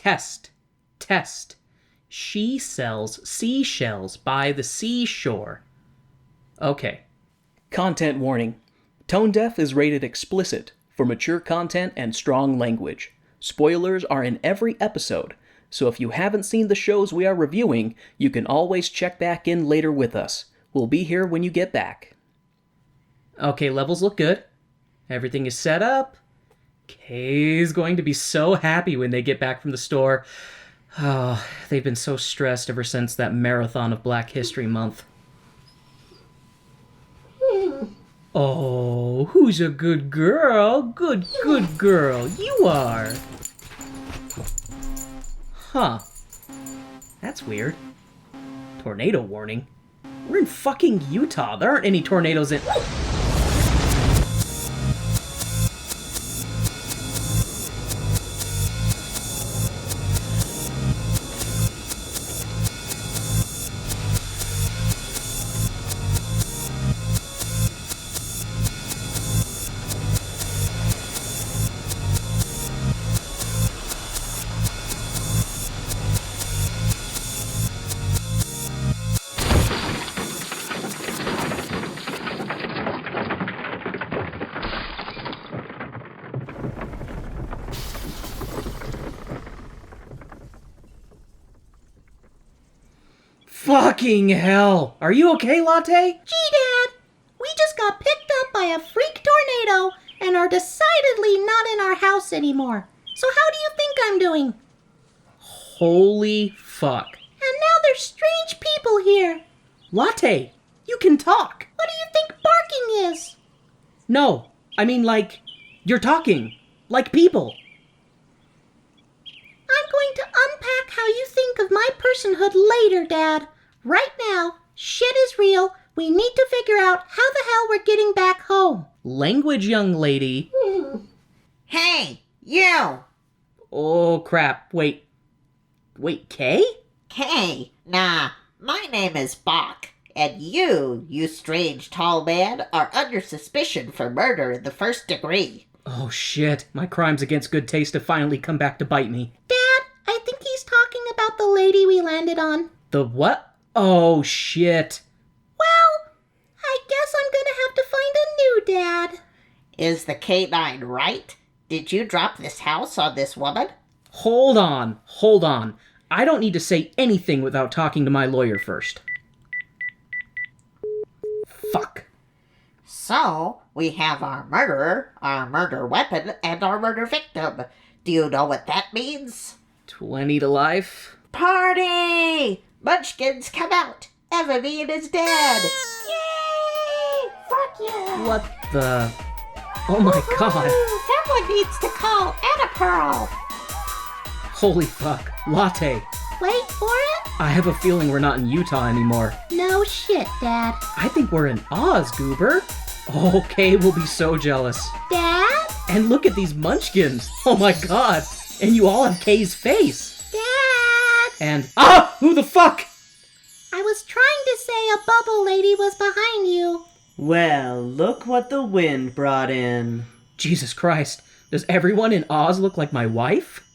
Test. Test. She sells seashells by the seashore. Okay. Content warning. Tone Deaf is rated explicit for mature content and strong language. Spoilers are in every episode, so if you haven't seen the shows we are reviewing, you can always check back in later with us. We'll be here when you get back. Okay, levels look good. Everything is set up. Kay's going to be so happy when they get back from the store. Oh, they've been so stressed ever since that marathon of Black History Month. Oh, who's a good girl? Good girl. You are. Huh. That's weird. Tornado warning? We're in fucking Utah. There aren't any tornadoes in... Fucking hell! Are you okay, Latte? Gee, Dad! We just got picked up by a freak tornado and are decidedly not in our house anymore. So how do you think I'm doing? Holy fuck. And now there's strange people here. Latte, you can talk. What do you think barking is? No, I mean like, you're talking. Like people. I'm going to unpack how you think of my personhood later, Dad. Right now, shit is real. We need to figure out how the hell we're getting back home. Language, young lady. Hey, you! Oh, crap. Wait, Kay? Kay, nah, my name is Bach, and you strange tall man, are under suspicion for murder in the first degree. Oh, shit. My crimes against good taste have finally come back to bite me. Dad, I think he's talking about the lady we landed on. The what? Oh, shit. Well, I guess I'm gonna have to find a new dad. Is the K9 right? Did you drop this house on this woman? Hold on. I don't need to say anything without talking to my lawyer first. Fuck. So, we have our murderer, our murder weapon, and our murder victim. Do you know what that means? 20 to life. Party! Munchkins, come out! Evermean is dead! Yay! Fuck yeah! What the... Oh my god. Someone needs to call Anna Pearl! Holy fuck. Latte. Wait for it? I have a feeling we're not in Utah anymore. No shit, Dad. I think we're in Oz, Goober. Oh, Kay will be so jealous. Dad? And look at these munchkins. Oh my god. And you all have Kay's face. Dad! And... Who the fuck? I was trying to say a bubble lady was behind you. Well, look what the wind brought in. Jesus Christ. Does everyone in Oz look like my wife?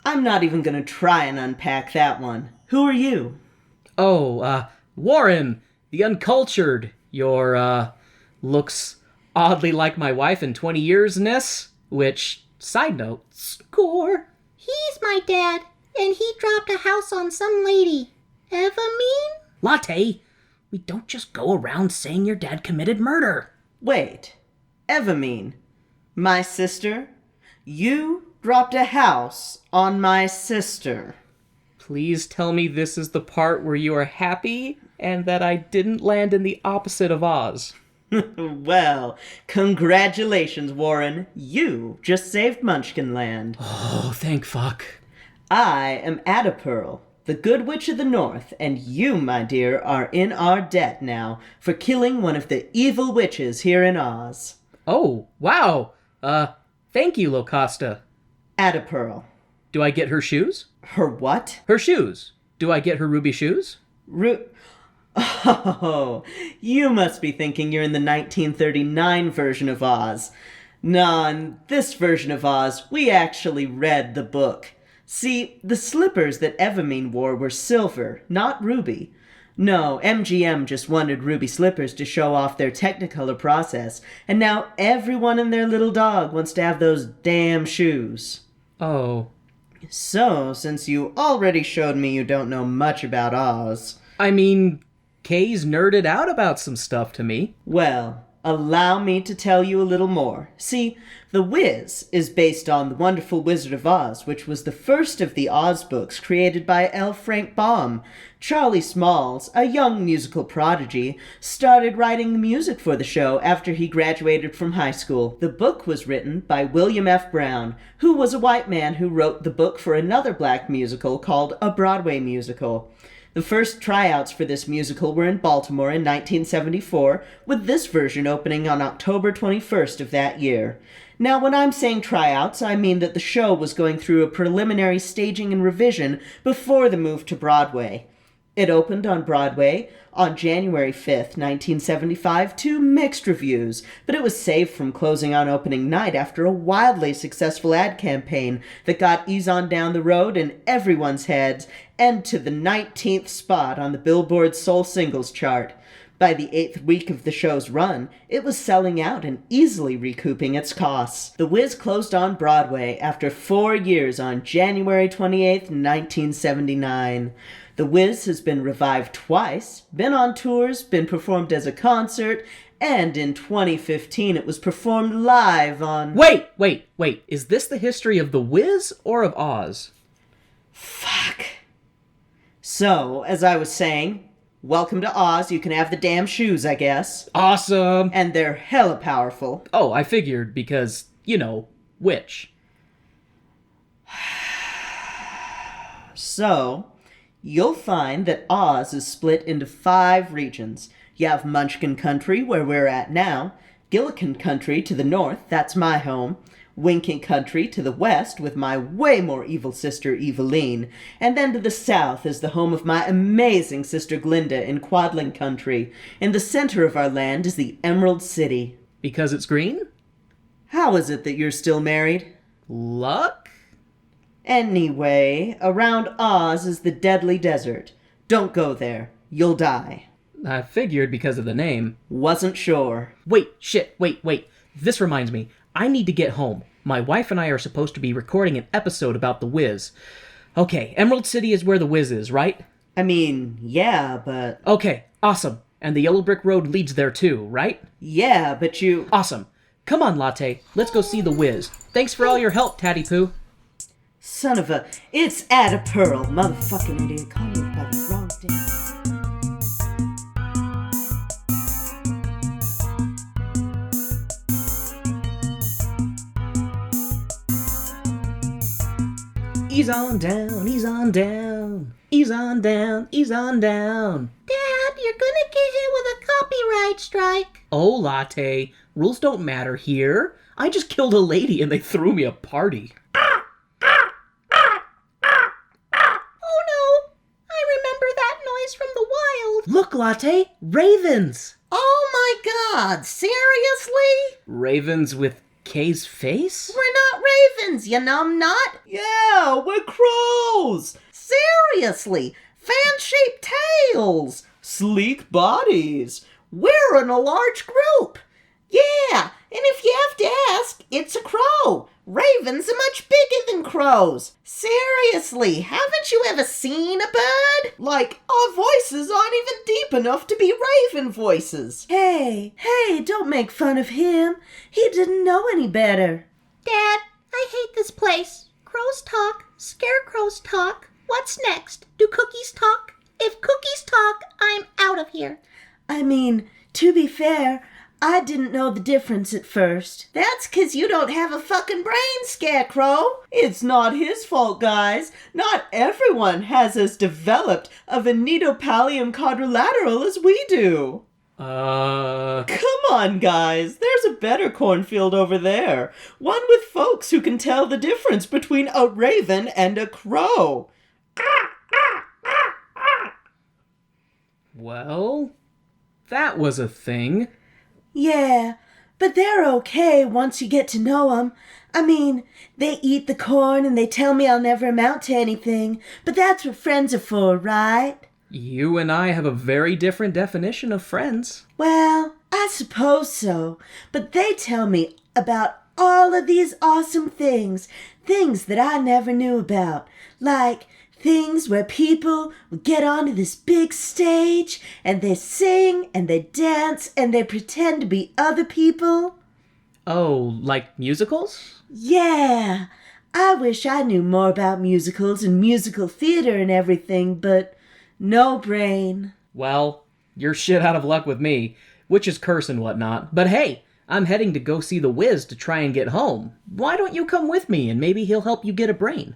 I'm not even gonna try and unpack that one. Who are you? Oh, Warren, the uncultured. Your, looks oddly like my wife in 20 years-ness, which, side note, score. He's my dad, and he dropped a house on some lady. Evermean? Latte, we don't just go around saying your dad committed murder. Wait, Evermean, my sister? You dropped a house on my sister. Please tell me this is the part where you are happy and that I didn't land in the opposite of Oz. Well, congratulations, Warren. You just saved Munchkinland. Oh, thank fuck. I am Adderpearl, the Good Witch of the North, and you, my dear, are in our debt now for killing one of the evil witches here in Oz. Oh, wow. Thank you, Locosta. Adderpearl. Do I get her shoes? Her what? Her shoes. Do I get her ruby shoes? Oh, you must be thinking you're in the 1939 version of Oz. No, in this version of Oz, we actually read the book. See, the slippers that Evamine wore were silver, not ruby. No, MGM just wanted ruby slippers to show off their Technicolor process, and now everyone and their little dog wants to have those damn shoes. Oh. So, since you already showed me you don't know much about Oz... I mean, Kay's nerded out about some stuff to me. Well, allow me to tell you a little more. See, The Wiz is based on The Wonderful Wizard of Oz, which was the first of the Oz books created by L. Frank Baum. Charlie Smalls, a young musical prodigy, started writing music for the show after he graduated from high school. The book was written by William F. Brown, who was a white man who wrote the book for another black musical called A Broadway Musical. The first tryouts for this musical were in Baltimore in 1974, with this version opening on October 21st of that year. Now, when I'm saying tryouts, I mean that the show was going through a preliminary staging and revision before the move to Broadway. It opened on Broadway on January 5th, 1975, to mixed reviews, but it was saved from closing on opening night after a wildly successful ad campaign that got Ease On Down the Road in everyone's heads and to the 19th spot on the Billboard Soul Singles chart. By the 8th week of the show's run, it was selling out and easily recouping its costs. The Wiz closed on Broadway after 4 years on January 28th, 1979. The Wiz has been revived twice, been on tours, been performed as a concert, and in 2015 it was performed live on... Wait! Is this the history of The Wiz or of Oz? Fuck. So, as I was saying, welcome to Oz. You can have the damn shoes, I guess. Awesome! And they're hella powerful. Oh, I figured because, which? So, you'll find that Oz is split into 5 regions. You have Munchkin Country, where we're at now, Gillikin Country to the north, that's my home, Winking Country to the west with my way more evil sister Eveline, and then to the south is the home of my amazing sister Glinda in Quadling Country. In the center of our land is the Emerald City. Because it's green? How is it that you're still married? Luck? Anyway, around Oz is the Deadly Desert. Don't go there. You'll die. I figured because of the name. Wasn't sure. Wait. This reminds me. I need to get home. My wife and I are supposed to be recording an episode about The Wiz. Okay, Emerald City is where The Wiz is, right? I mean, yeah, but... Okay, awesome. And the Yellow Brick Road leads there too, right? Yeah, but you... Awesome. Come on, Latte. Let's go see The Wiz. Thanks for all your help, Tatty Poo. Son of a... It's Ada Pearl, motherfucking idiot. Call me by the wrong thing. Ease on down, ease on down. Ease on down, ease on down. Dad, you're gonna get hit with a copyright strike. Oh, Latte. Rules don't matter here. I just killed a lady and they threw me a party. Oh no, I remember that noise from the wild. Look, Latte. Ravens. Oh my god, seriously? Ravens with Kay's face? We're not ravens, you numbnut. Yeah, we're crows! Seriously, fan-shaped tails. Sleek bodies. We're in a large group. Yeah, and if you have to ask, it's a crow. Ravens are much bigger than crows. Seriously, haven't you ever seen a bird? Like, our voices aren't even deep enough to be raven voices. Hey, don't make fun of him. He didn't know any better. Dad, I hate this place. Crows talk, scarecrows talk. What's next? Do cookies talk? If cookies talk, I'm out of here. I mean, to be fair, I didn't know the difference at first. That's 'cause you don't have a fucking brain, Scarecrow. It's not his fault, guys. Not everyone has as developed a venetopallium quadrilateral as we do. Come on, guys. There's a better cornfield over there. One with folks who can tell the difference between a raven and a crow. Well, that was a thing. Yeah, but they're okay once you get to know 'em. I mean, they eat the corn and they tell me I'll never amount to anything, but that's what friends are for, right? You and I have a very different definition of friends. Well, I suppose so, but they tell me about all of these awesome things that I never knew about, like things where people will get onto this big stage and they sing and they dance and they pretend to be other people. Oh, like musicals? Yeah, I wish I knew more about musicals and musical theater and everything, but no brain. Well, you're shit out of luck with me, which is curse and whatnot. But hey, I'm heading to go see the Wiz to try and get home. Why don't you come with me and maybe he'll help you get a brain?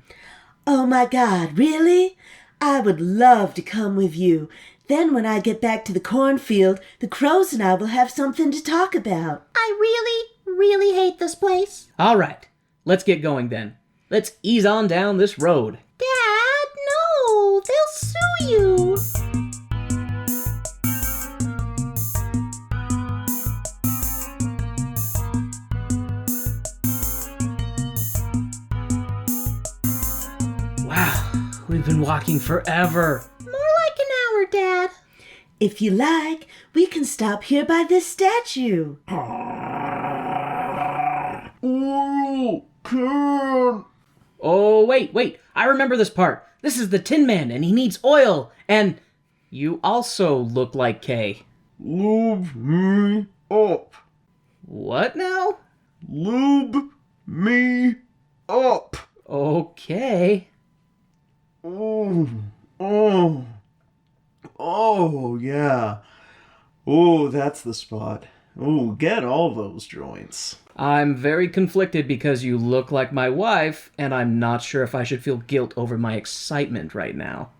Oh my God, really? I would love to come with you. Then when I get back to the cornfield, the crows and I will have something to talk about. I really, really hate this place. All right, let's get going then. Let's ease on down this road. Dad, no, they'll sue you. Wow, we've been walking forever. More like an hour, Dad. If you like, we can stop here by this statue. Oh, can. Oh, wait, I remember this part. This is the Tin Man, and he needs oil, and you also look like Kay. Lube me up. What now? Lube me up. Okay. Oh, yeah. Oh, that's the spot. Oh, get all those joints. I'm very conflicted because you look like my wife, and I'm not sure if I should feel guilt over my excitement right now.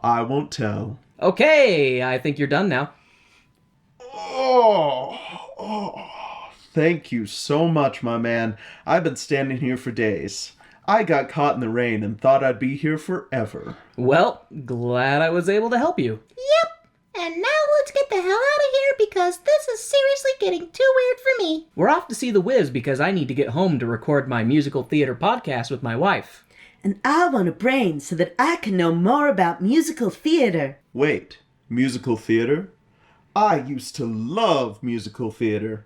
I won't tell. Okay, I think you're done now. Thank you so much, my man. I've been standing here for days. I got caught in the rain and thought I'd be here forever. Well, glad I was able to help you. Yep. And now let's get the hell out of here because this is seriously getting too weird for me. We're off to see the Wiz because I need to get home to record my musical theater podcast with my wife. And I want a brain so that I can know more about musical theater. Wait, musical theater? I used to love musical theater.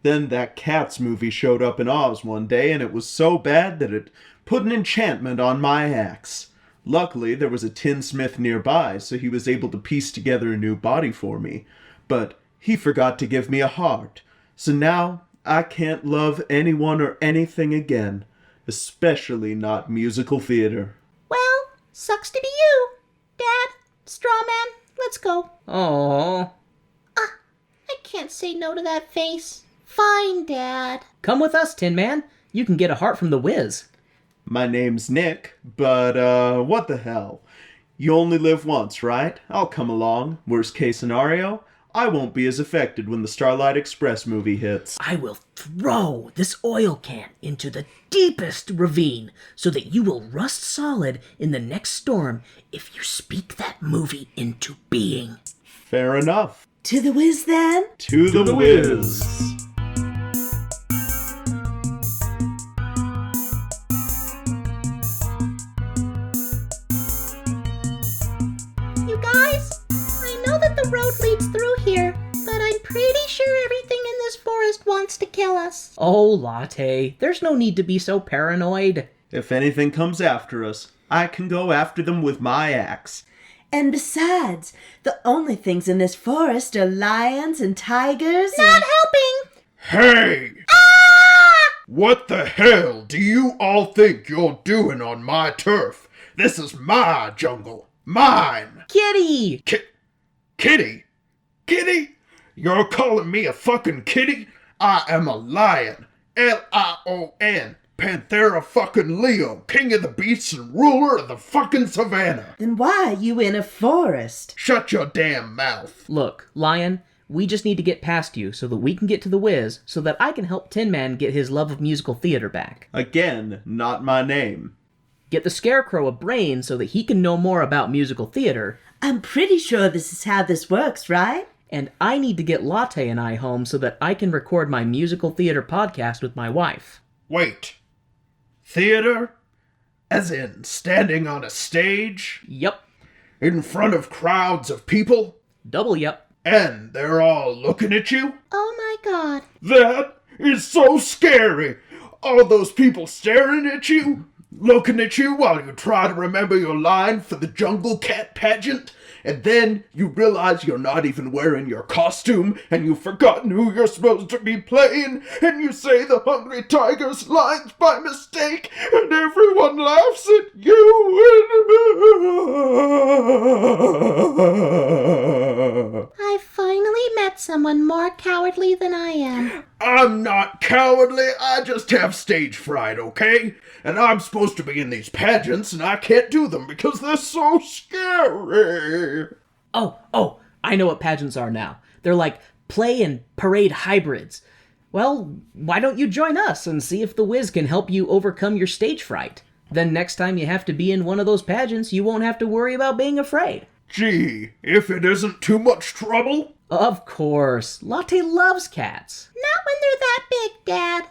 Then that Cats movie showed up in Oz one day and it was so bad that it put an enchantment on my axe. Luckily, there was a tinsmith nearby, so he was able to piece together a new body for me. But he forgot to give me a heart. So now, I can't love anyone or anything again. Especially not musical theater. Well, sucks to be you. Dad, Strawman, let's go. Aww. I can't say no to that face. Fine, Dad. Come with us, Tin Man. You can get a heart from the Wiz. My name's Nick, but what the hell? You only live once, right? I'll come along. Worst case scenario, I won't be as affected when the Starlight Express movie hits. I will throw this oil can into the deepest ravine so that you will rust solid in the next storm if you speak that movie into being. Fair enough. To the Wiz, then? To the Wiz! You guys, I know that the road leads through here, but I'm pretty sure everything in this forest wants to kill us. Oh, Latte, there's no need to be so paranoid. If anything comes after us, I can go after them with my axe. And besides, the only things in this forest are lions and tigers Not helping! Hey! What the hell do you all think you're doing on my turf? This is my jungle. Mine! Kitty! Kitty? Kitty? You're calling me a fucking kitty? I am a lion. Lion. Panthera fucking Leo, king of the beasts and ruler of the fucking savannah. Then why are you in a forest? Shut your damn mouth. Look, Lion, we just need to get past you so that we can get to the Wiz so that I can help Tin Man get his love of musical theater back. Again, not my name. Get the Scarecrow a brain so that he can know more about musical theater. I'm pretty sure this is how this works, right? And I need to get Latte and I home so that I can record my musical theater podcast with my wife. Wait, Theater? As in standing on a stage? Yup. In front of crowds of people? Double yup. And they're all looking at you? Oh my god. That is so scary! All those people staring at you, looking at you while you try to remember your line for the Jungle Cat pageant, and then you realize you're not even wearing your costume, and you've forgotten who you're supposed to be playing, and you say the Hungry Tiger's lines by mistake, and everyone laughs at you. I finally met someone more cowardly than I am. I'm not cowardly, I just have stage fright, okay? And I'm supposed to be in these pageants, and I can't do them because they're so scary. Oh, I know what pageants are now. They're like play and parade hybrids. Well, why don't you join us and see if the Wiz can help you overcome your stage fright? Then next time you have to be in one of those pageants, you won't have to worry about being afraid. Gee, if it isn't too much trouble. Of course. Latte loves cats. Not when they're that big, Dad.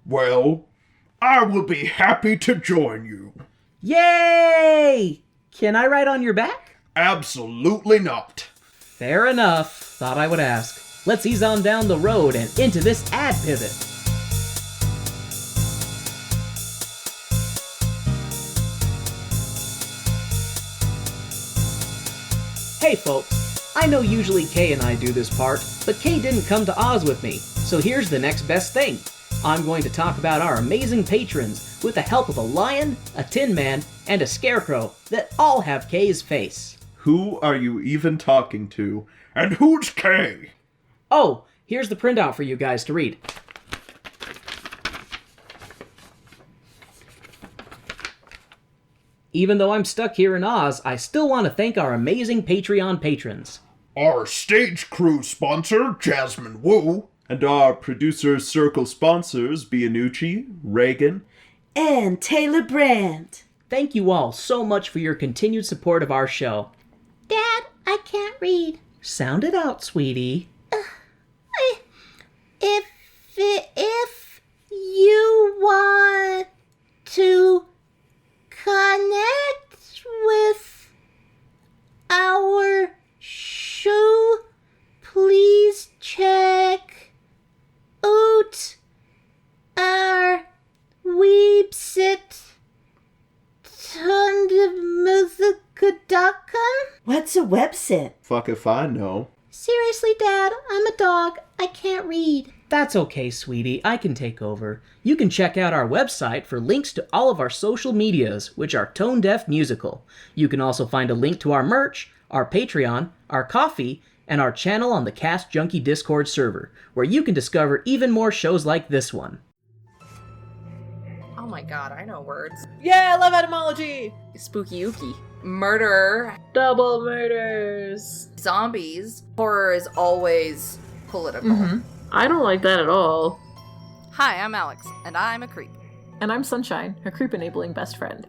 Well, I will be happy to join you. Yay! Can I ride on your back? Absolutely not. Fair enough. Thought I would ask. Let's ease on down the road and into this ad pivot. Hey folks, I know usually Kay and I do this part, but Kay didn't come to Oz with me, so here's the next best thing. I'm going to talk about our amazing patrons with the help of a lion, a tin man, and a scarecrow that all have Kay's face. Who are you even talking to? And who's Kay? Oh, here's the printout for you guys to read. Even though I'm stuck here in Oz, I still want to thank our amazing Patreon patrons. Our stage crew sponsor, Jasmine Wu. And our producer circle sponsors, Bianucci, Reagan, And Taylor Brandt. Thank you all so much for your continued support of our show. Dad, I can't read. Sound it out, sweetie. If you want to connect with our show, please check out our website, tondemusica.com. What's a website? Fuck if I know. Seriously, Dad, I'm a dog. I can't read. That's okay, sweetie. I can take over. You can check out our website for links to all of our social medias, which are Tone Deaf Musical. You can also find a link to our merch, our Patreon, our coffee, and our channel on the Cast Junkie Discord server, where you can discover even more shows like this one. Oh my god, I know words. Yeah, I love etymology! Spooky ooky. Murder. Double murders. Zombies. Horror is always political. I don't like that at all. Hi, I'm Alex, and I'm a creep. And I'm Sunshine, her creep-enabling best friend.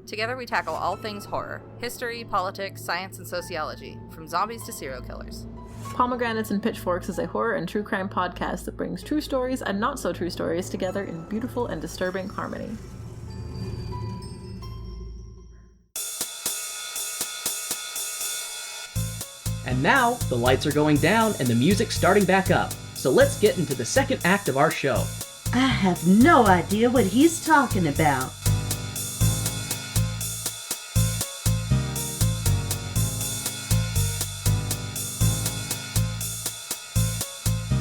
Together we tackle all things horror. History, politics, science, and sociology. From zombies to serial killers. Pomegranates and Pitchforks is a horror and true crime podcast that brings true stories and not so true stories together in beautiful and disturbing harmony. And now, the lights are going down and the music's starting back up. So let's get into the second act of our show. I have no idea what he's talking about.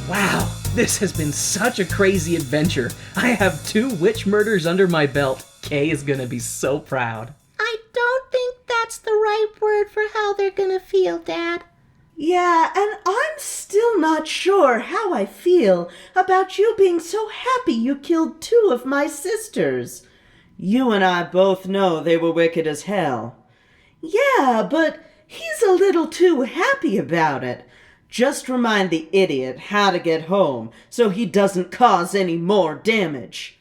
Wow, this has been such a crazy adventure. I have 2 witch murders under my belt. Kay is gonna be so proud. I don't think that's the right word for how they're gonna feel, Dad. Yeah, and I'm still not sure how I feel about you being so happy you killed 2 of my sisters. You and I both know they were wicked as hell. Yeah, but he's a little too happy about it. Just remind the idiot how to get home so he doesn't cause any more damage.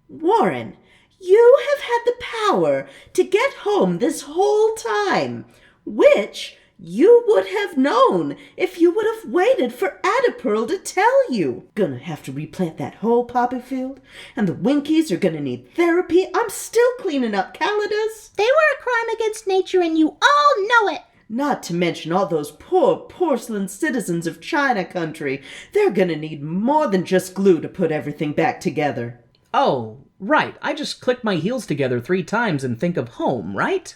Warren, you have had the power to get home this whole time, which You would have known if you would have waited for Adderpearl to tell you. Gonna have to replant that whole poppy field, and the Winkies are gonna need therapy. I'm still cleaning up Calidus. They were a crime against nature and you all know it. Not to mention all those poor porcelain citizens of China country. They're gonna need more than just glue to put everything back together. Oh, right. I just click my heels together 3 times and think of home, right?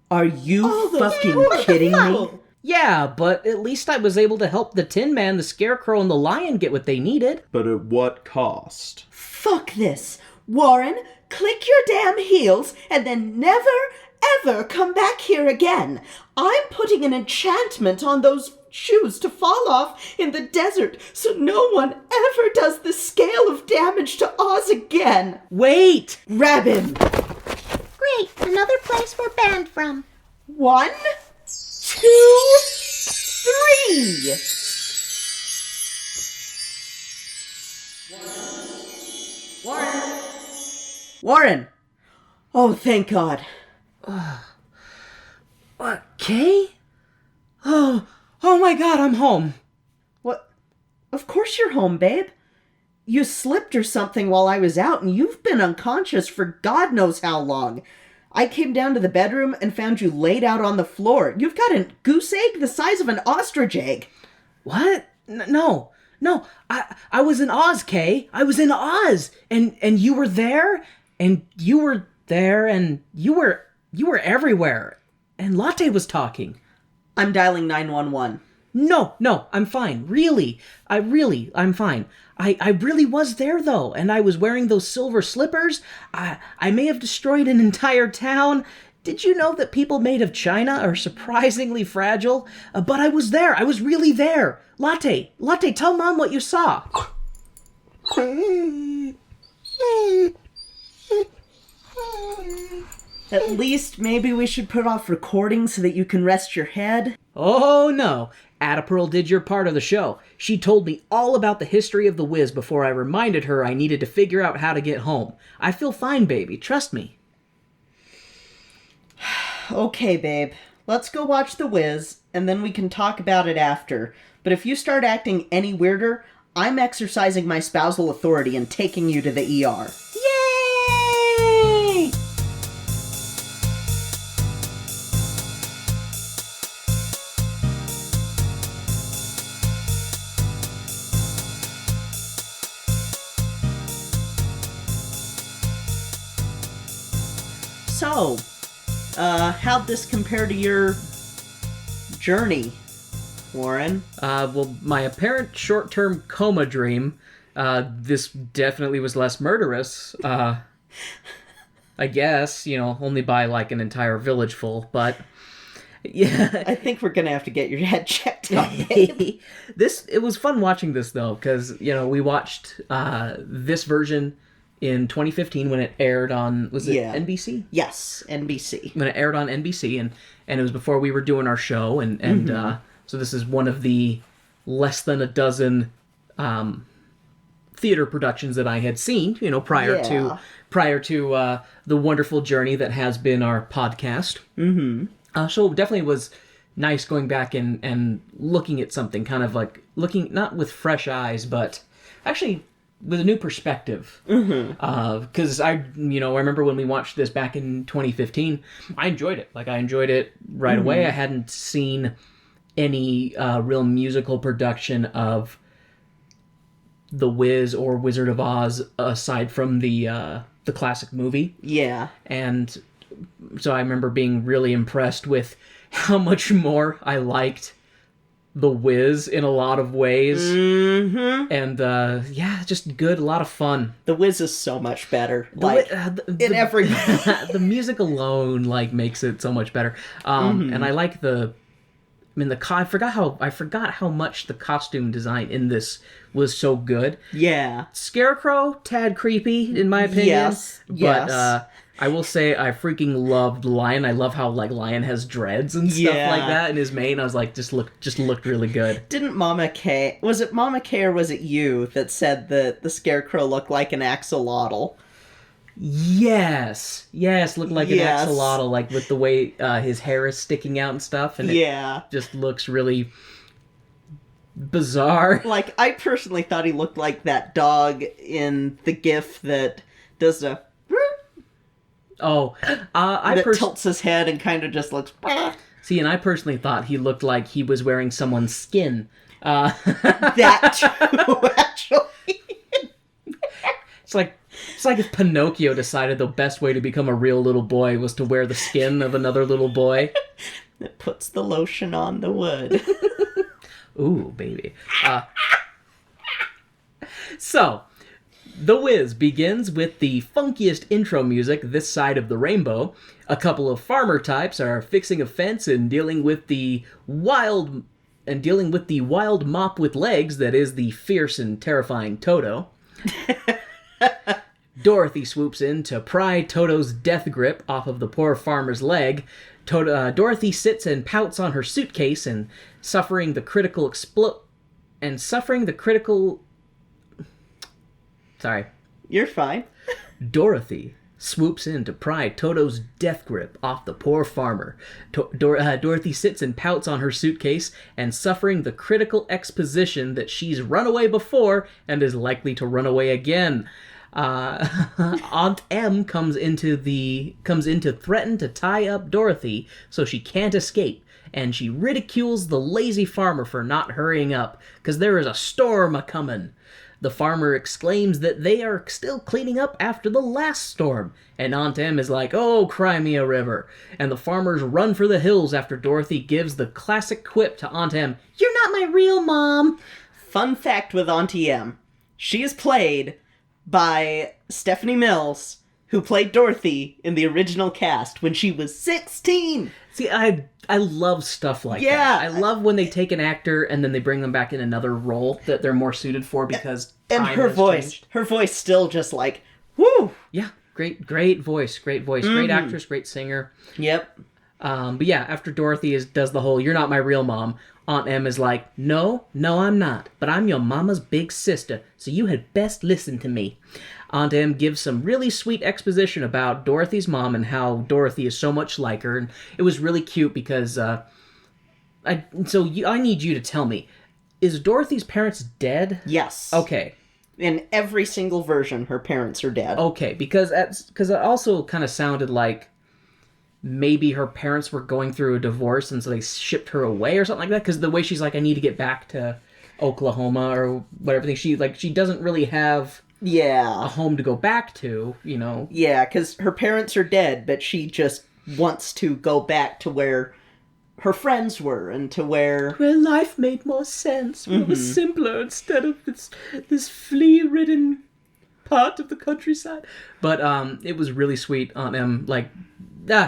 Are you fucking kidding me? Yeah, but at least I was able to help the Tin Man, the Scarecrow, and the Lion get what they needed. But at what cost? Fuck this. Warren, click your damn heels and then never, ever come back here again. I'm putting an enchantment on those shoes to fall off in the desert so no one ever does the scale of damage to Oz again. Wait! Grab him. Great, another place we're banned from. 1, 2, 3. Warren! Oh, thank God. What, Kay? Oh my God, I'm home. What? Of course you're home, babe. You slipped or something while I was out, and you've been unconscious for God knows how long. I came down to the bedroom and found you laid out on the floor. You've got a goose egg the size of an ostrich egg. What? No. I was in Oz, Kay. I was in Oz, and you were there, and you were there, and you were everywhere. And Latte was talking. I'm dialing 911. No, I'm fine. Really, I'm fine. I really was there, though, and I was wearing those silver slippers. I may have destroyed an entire town. Did you know that people made of china are surprisingly fragile? But I was there. I was really there. Latte, tell Mom what you saw. At least maybe we should put off recording so that you can rest your head. Oh, no. Adderpearl did your part of the show. She told me all about the history of the Wiz before I reminded her I needed to figure out how to get home. I feel fine, baby. Trust me. Okay, babe. Let's go watch The Wiz, and then we can talk about it after. But if you start acting any weirder, I'm exercising my spousal authority and taking you to the ER. Yay! So, how'd this compare to your journey, Warren? Well, my apparent short-term coma dream, this definitely was less murderous. I guess, only by like an entire village full, but yeah. I think we're gonna have to get your head checked out, babe. It was fun watching this though, because, we watched, this version in 2015 when it aired on, was it NBC? Yes, NBC. When it aired on NBC, and it was before we were doing our show, and so this is one of the less than a dozen theater productions that I had seen, prior to the wonderful journey that has been our podcast. So it definitely was nice going back and looking at something, kind of like looking not with fresh eyes, but actually with a new perspective. Because I remember when we watched this back in 2015, I enjoyed it. Like, I enjoyed it right away. I hadn't seen any real musical production of The Wiz or Wizard of Oz aside from the classic movie. Yeah. And so I remember being really impressed with how much more I liked The Wiz in a lot of ways. And just good, a lot of fun. The Wiz is so much better. In every the music alone makes it so much better. And I like I forgot how much the costume design in this was so good. Yeah. Scarecrow, tad creepy in my opinion. Yes. But I will say I freaking loved Lion. I love how Lion has dreads and stuff like that in his mane. I was like, just looked really good. Didn't Mama Kay, was it Mama Kay or was it you that said that the Scarecrow looked like an axolotl? Yes, looked like an Yes. axolotl, like with the way his hair is sticking out and stuff, and Yeah. it just looks really bizarre. Like, I personally thought he looked like that dog in the GIF that does a... Oh, that tilts his head and kind of just looks... See, and I personally thought he looked like he was wearing someone's skin. That too, actually. It's like if Pinocchio decided the best way to become a real little boy was to wear the skin of another little boy. That puts the lotion on the wood. Ooh, baby. So, The Wiz begins with the funkiest intro music this side of the rainbow. A couple of farmer types are fixing a fence and dealing with the wild mop with legs that is the fierce and terrifying Toto. Dorothy swoops in to pry Toto's death grip off of the poor farmer's leg. Dorothy sits and pouts on her suitcase and suffering the critical Sorry. You're fine. Dorothy swoops in to pry Toto's death grip off the poor farmer. Dorothy sits and pouts on her suitcase and suffering the critical exposition that she's run away before and is likely to run away again. Aunt Em comes in to threaten to tie up Dorothy so she can't escape, and she ridicules the lazy farmer for not hurrying up, 'cause there is a storm a-comin'. The farmer exclaims that they are still cleaning up after the last storm, and Aunt Em is like, "Oh, cry me a river." And the farmers run for the hills after Dorothy gives the classic quip to Aunt Em, "You're not my real mom." Fun fact with Auntie Em. She is played by Stephanie Mills, who played Dorothy in the original cast when she was 16. See, I love stuff like Yeah. that. I love when they take an actor and then they bring them back in another role that they're more suited for because And time her has voice, changed. her voice still just like, whoo! Yeah, great voice, great actress, great singer. Yep. But yeah, after Dorothy does the whole "you're not my real mom," Aunt Em is like, No, I'm not, but I'm your mama's big sister, so you had best listen to me." Aunt Em gives some really sweet exposition about Dorothy's mom and how Dorothy is so much like her, and it was really cute because, I need you to tell me, is Dorothy's parents dead? Yes. Okay. In every single version, her parents are dead. Okay, because it also kind of sounded like maybe her parents were going through a divorce and so they shipped her away or something like that, because the way she's like, "I need to get back to Oklahoma," or whatever, she doesn't really have a Yeah. home to go back to, you know. Yeah, because her parents are dead, but she just wants to go back to where her friends were and to where... Life made more sense when it was simpler instead of this flea-ridden part of the countryside. But it was really sweet on Em.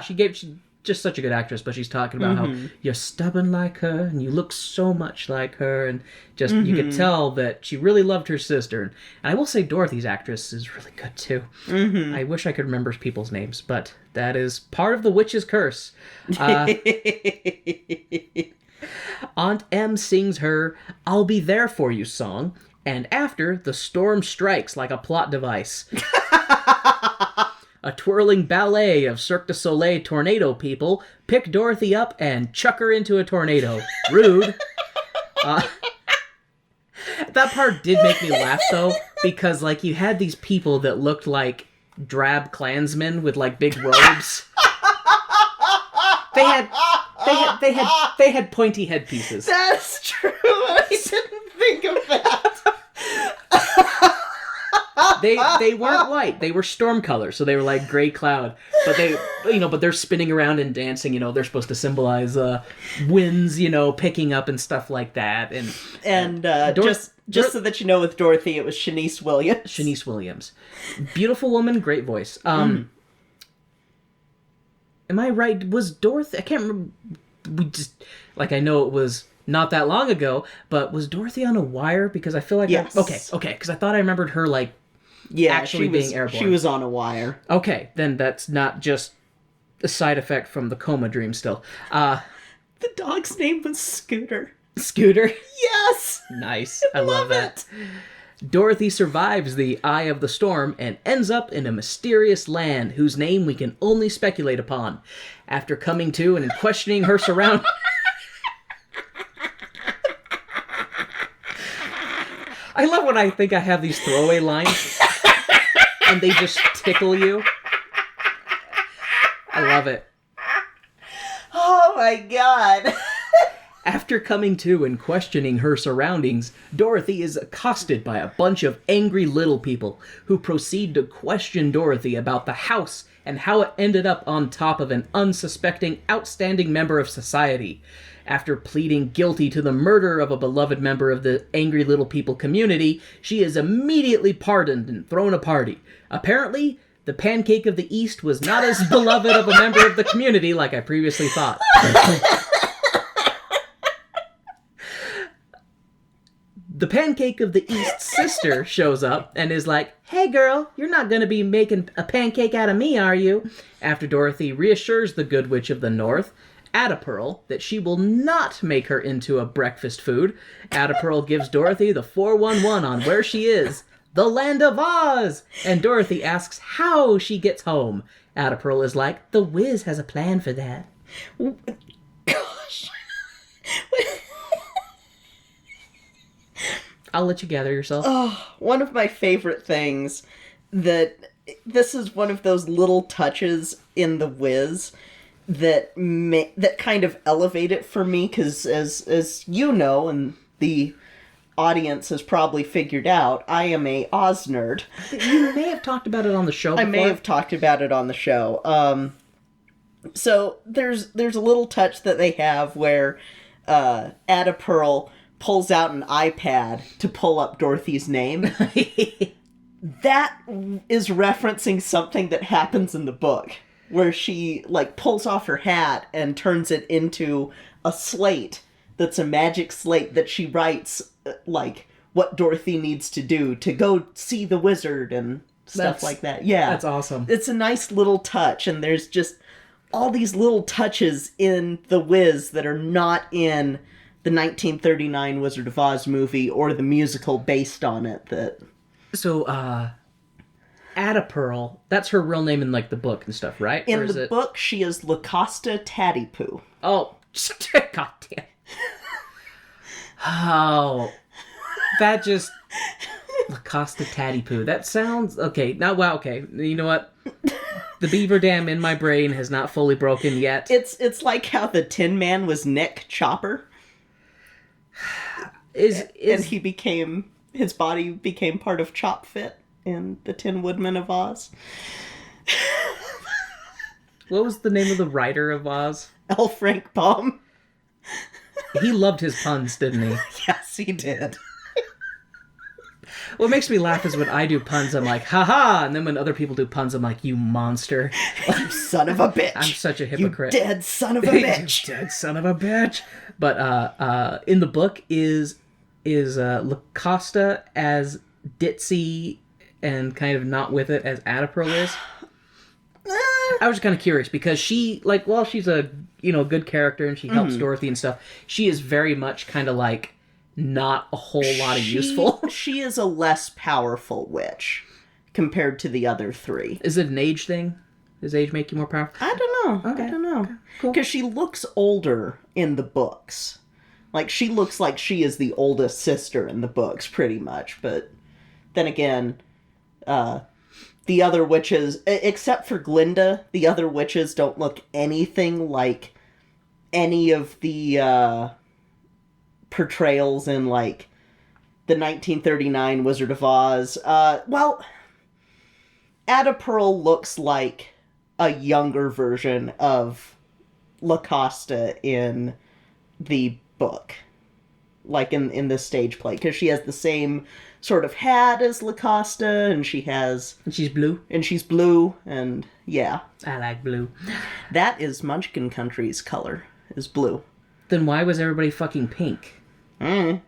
She's just such a good actress, but she's talking about how you're stubborn like her and you look so much like her, and just you could tell that she really loved her sister. And I will say Dorothy's actress is really good too. I wish I could remember people's names, but that is part of the witch's curse. Aunt Em sings her "I'll Be There For You" song, and after, the storm strikes like a plot device. A twirling ballet of Cirque du Soleil tornado people pick Dorothy up and chuck her into a tornado. Rude. That part did make me laugh, though, because, you had these people that looked like drab Klansmen with, big robes. They had pointy headpieces. That's true. I didn't think of that. They weren't white. They were storm color, so they were like gray cloud. But but they're spinning around and dancing. They're supposed to symbolize winds. Picking up and stuff like that. And just so that you know, with Dorothy, it was Shanice Williams. Shanice Williams, beautiful woman, great voice. Am I right? Was Dorothy? I can't remember. We just I know it was not that long ago, but was Dorothy on a wire? Because I feel like yes. Okay. Because I thought I remembered her actually being airborne. She was on a wire. Okay, then that's not just a side effect from the coma dream. Still, the dog's name was Scooter. Scooter. Yes, Nice. I love that. Dorothy survives the eye of the storm and ends up in a mysterious land whose name we can only speculate upon. After coming to and questioning her surroundings... I love when I think I have these throwaway lines and they just tickle you. I love it. Oh my god. After coming to and questioning her surroundings, Dorothy is accosted by a bunch of angry little people who proceed to question Dorothy about the house and how it ended up on top of an unsuspecting, outstanding member of society. After pleading guilty to the murder of a beloved member of the angry little people community, she is immediately pardoned and thrown a party. Apparently, the Pancake of the East was not as beloved of a member of the community like I previously thought. The Pancake of the East's sister shows up and is like, "Hey girl, you're not going to be making a pancake out of me, are you?" After Dorothy reassures the Good Witch of the North, Pearl, that she will not make her into a breakfast food. Pearl gives Dorothy the 411 on where she is, the Land of Oz, and Dorothy asks how she gets home. Pearl is like, "The Wiz has a plan for that." Gosh. I'll let you gather yourself. Oh, one of my favorite things that this is one of those little touches in The Wiz that kind of elevate it for me, because as you know, and the audience has probably figured out, I am a Oz nerd. You may have talked about it on the show before. I may have talked about it on the show. So there's a little touch that they have where Ada Pearl pulls out an iPad to pull up Dorothy's name. That is referencing something that happens in the book, where she, like, pulls off her hat and turns it into a slate that's a magic slate that she writes, like, what Dorothy needs to do to go see the wizard and stuff like that. Yeah. That's awesome. It's a nice little touch, and there's just all these little touches in The Wiz that are not in the 1939 Wizard of Oz movie or the musical based on it. That So, Ada Pearl, that's her real name in, like, the book and stuff, right? in the book, she is Lacosta Tattipoo. Oh, god damn. Oh, that just... Lacosta Tattipoo. That sounds... Okay, now, wow, okay. You know what? The beaver dam in my brain has not fully broken yet. It's like how the Tin Man was Nick Chopper. And he became... His body became part of Chop Fit in the Tin Woodman of Oz. What was the name of the writer of Oz? L. Frank Baum. He loved his puns, didn't he? Yes, he did. What makes me laugh is when I do puns, I'm like, haha, and then when other people do puns, I'm like, you monster. You son of a bitch. I'm such a hypocrite. You dead son of a bitch. You dead son of a bitch. But in the book is Lacosta as ditzy and kind of not with it as Ada Pearl is. I was just kind of curious because she, like, while she's a, good character and she helps Dorothy and stuff, she is very much kind of like not a whole lot of useful. She is a less powerful witch compared to the other three. Is it an age thing? Does age make you more powerful? I don't know. Okay. I don't know. Okay. Cool. Because she looks older in the books. Like, she looks like she is the oldest sister in the books, pretty much. But then again, the other witches, except for Glinda, the other witches don't look anything like any of the portrayals in, like, the 1939 Wizard of Oz. Well, Ada Pearl looks like a younger version of Lacosta in the book. Like, in the stage play. Because she has the same sort of hat as Lacosta, and she has... And she's blue? And she's blue, and yeah. I like blue. That is Munchkin Country's color, is blue. Then why was everybody fucking pink? And,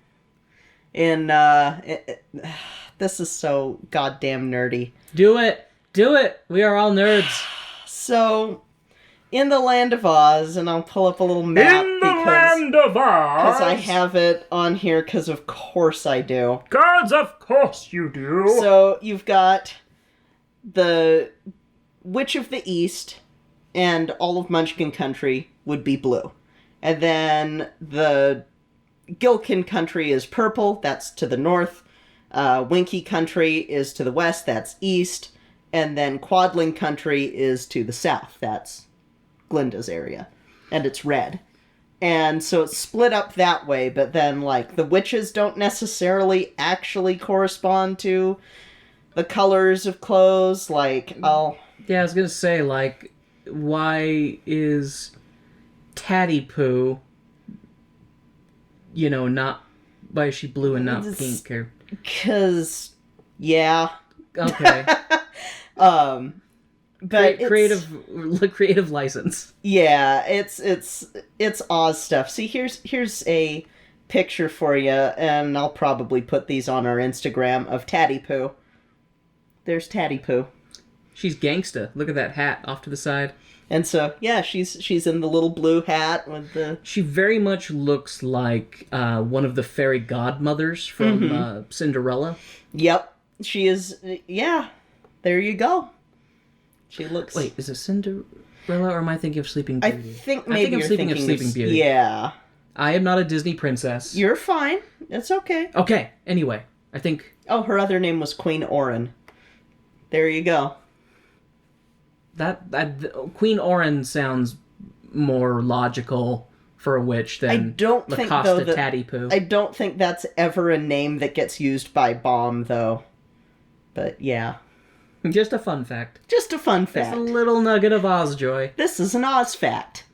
this is so goddamn nerdy. Do it! Do it! We are all nerds. So, in the Land of Oz, and I'll pull up a little map. In the Land of Oz. Because I have it on here, because of course I do. Gods, of course you do. So you've got the Witch of the East, and all of Munchkin Country would be blue. And then the Gilkin Country is purple, that's to the north. Winky Country is to the west, that's east. And then Quadling Country is to the south, that's Glinda's area. And it's red. And so it's split up that way, but then, like, the witches don't necessarily actually correspond to the colors of clothes. Like, Yeah, I was gonna say, like, why is Tatty Poo, not... Why is she blue and not pink? Or... 'Cause, yeah. Okay. But creative license. Yeah, it's Oz stuff. See, here's a picture for you, and I'll probably put these on our Instagram of Tatty Poo. There's Tatty Poo. She's gangsta. Look at that hat off to the side. And so, yeah, she's in the little blue hat with the... She very much looks like one of the fairy godmothers from Cinderella. Yep, she is. Yeah, there you go. She looks... Wait, is it Cinderella or am I thinking of Sleeping Beauty? I think maybe I'm thinking of Sleeping Beauty. Yeah. I am not a Disney princess. You're fine. It's okay. Okay, anyway, I think... Oh, her other name was Queen Orin. There you go. That Queen Orin sounds more logical for a witch than I don't think, though, that... Tatty Poo. I don't think that's ever a name that gets used by Baum, though. But, yeah. Just a fun fact. Just a fun fact. Just a little nugget of Oz joy. This is an Oz fact.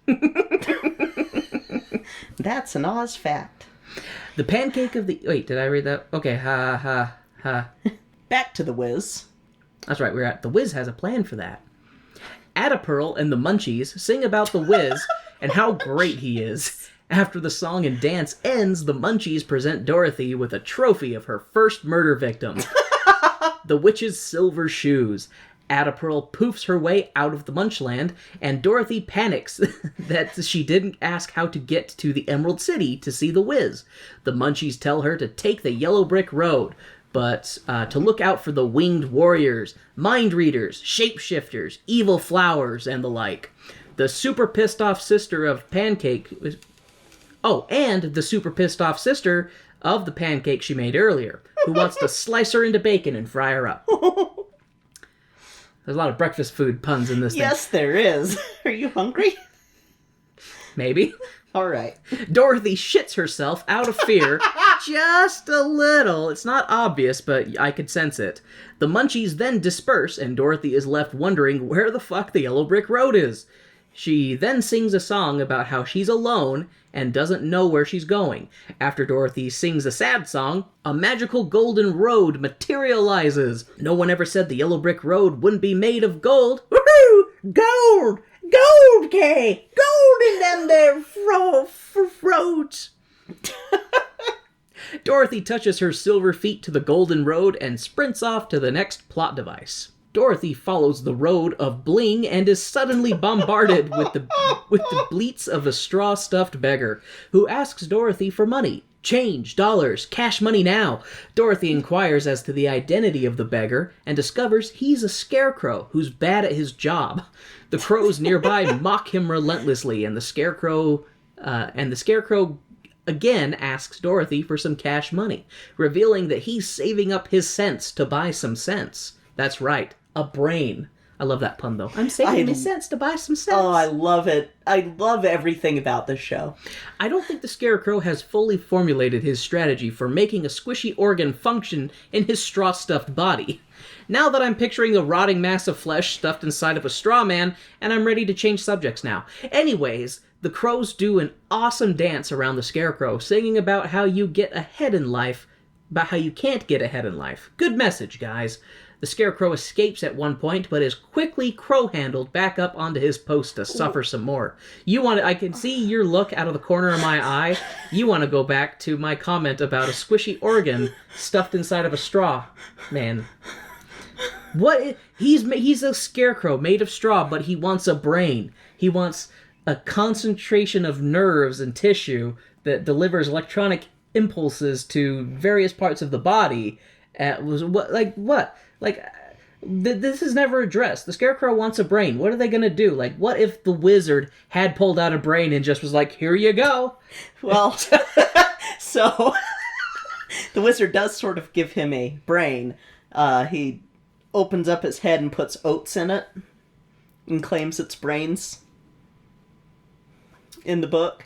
That's an Oz fact. The pancake of the... Wait, did I read that? Okay, ha. Back to the Wiz. That's right, The Wiz has a plan for that. Atapearl and the Munchies sing about the Wiz and how great he is. After the song and dance ends, the Munchies present Dorothy with a trophy of her first murder victim. The witch's silver shoes. Atapearl poofs her way out of the Munchland, and Dorothy panics that she didn't ask how to get to the Emerald City to see the Wiz. The Munchies tell her to take the yellow brick road, but to look out for the winged warriors, mind readers, shapeshifters, evil flowers, and the like. The super pissed off sister of Pancake... Oh, and the super pissed off sister of the pancake she made earlier, who wants to slice her into bacon and fry her up. There's a lot of breakfast food puns in this thing. Yes, there is. Are you hungry? Maybe. All right. Dorothy shits herself out of fear, just a little. It's not obvious, but I could sense it. The Munchies then disperse, and Dorothy is left wondering where the fuck the yellow brick road is. She then sings a song about how she's alone and doesn't know where she's going. After Dorothy sings a sad song, a magical golden road materializes. No one ever said the yellow brick road wouldn't be made of gold. Woohoo! Gold! Gold, Kay! Gold in them there roads! Dorothy touches her silver feet to the golden road and sprints off to the next plot device. Dorothy follows the road of bling and is suddenly bombarded with the bleats of a straw-stuffed beggar, who asks Dorothy for money. Change, dollars, cash money now. Dorothy inquires as to the identity of the beggar and discovers he's a scarecrow who's bad at his job. The crows nearby mock him relentlessly, and the scarecrow again asks Dorothy for some cash money, revealing that he's saving up his cents to buy some sense. That's right. A brain. I love that pun, though. I'm saving my cents to buy some sense. Oh, I love it. I love everything about this show. I don't think the Scarecrow has fully formulated his strategy for making a squishy organ function in his straw-stuffed body. Now that I'm picturing a rotting mass of flesh stuffed inside of a straw man, and I'm ready to change subjects now. Anyways, the crows do an awesome dance around the Scarecrow, singing about how you get ahead in life, about how you can't get ahead in life. Good message, guys. The Scarecrow escapes at one point, but is quickly crow-handled back up onto his post to suffer some more. I can see your look out of the corner of my eye. You want to go back to my comment about a squishy organ stuffed inside of a straw. Man. What? He's a scarecrow made of straw, but he wants a brain. He wants a concentration of nerves and tissue that delivers electronic impulses to various parts of the body. This is never addressed. The Scarecrow wants a brain. What are they gonna do? Like, what if the wizard had pulled out a brain and just was like, here you go? Well, so the wizard does sort of give him a brain. He opens up his head and puts oats in it and claims it's brains in the book.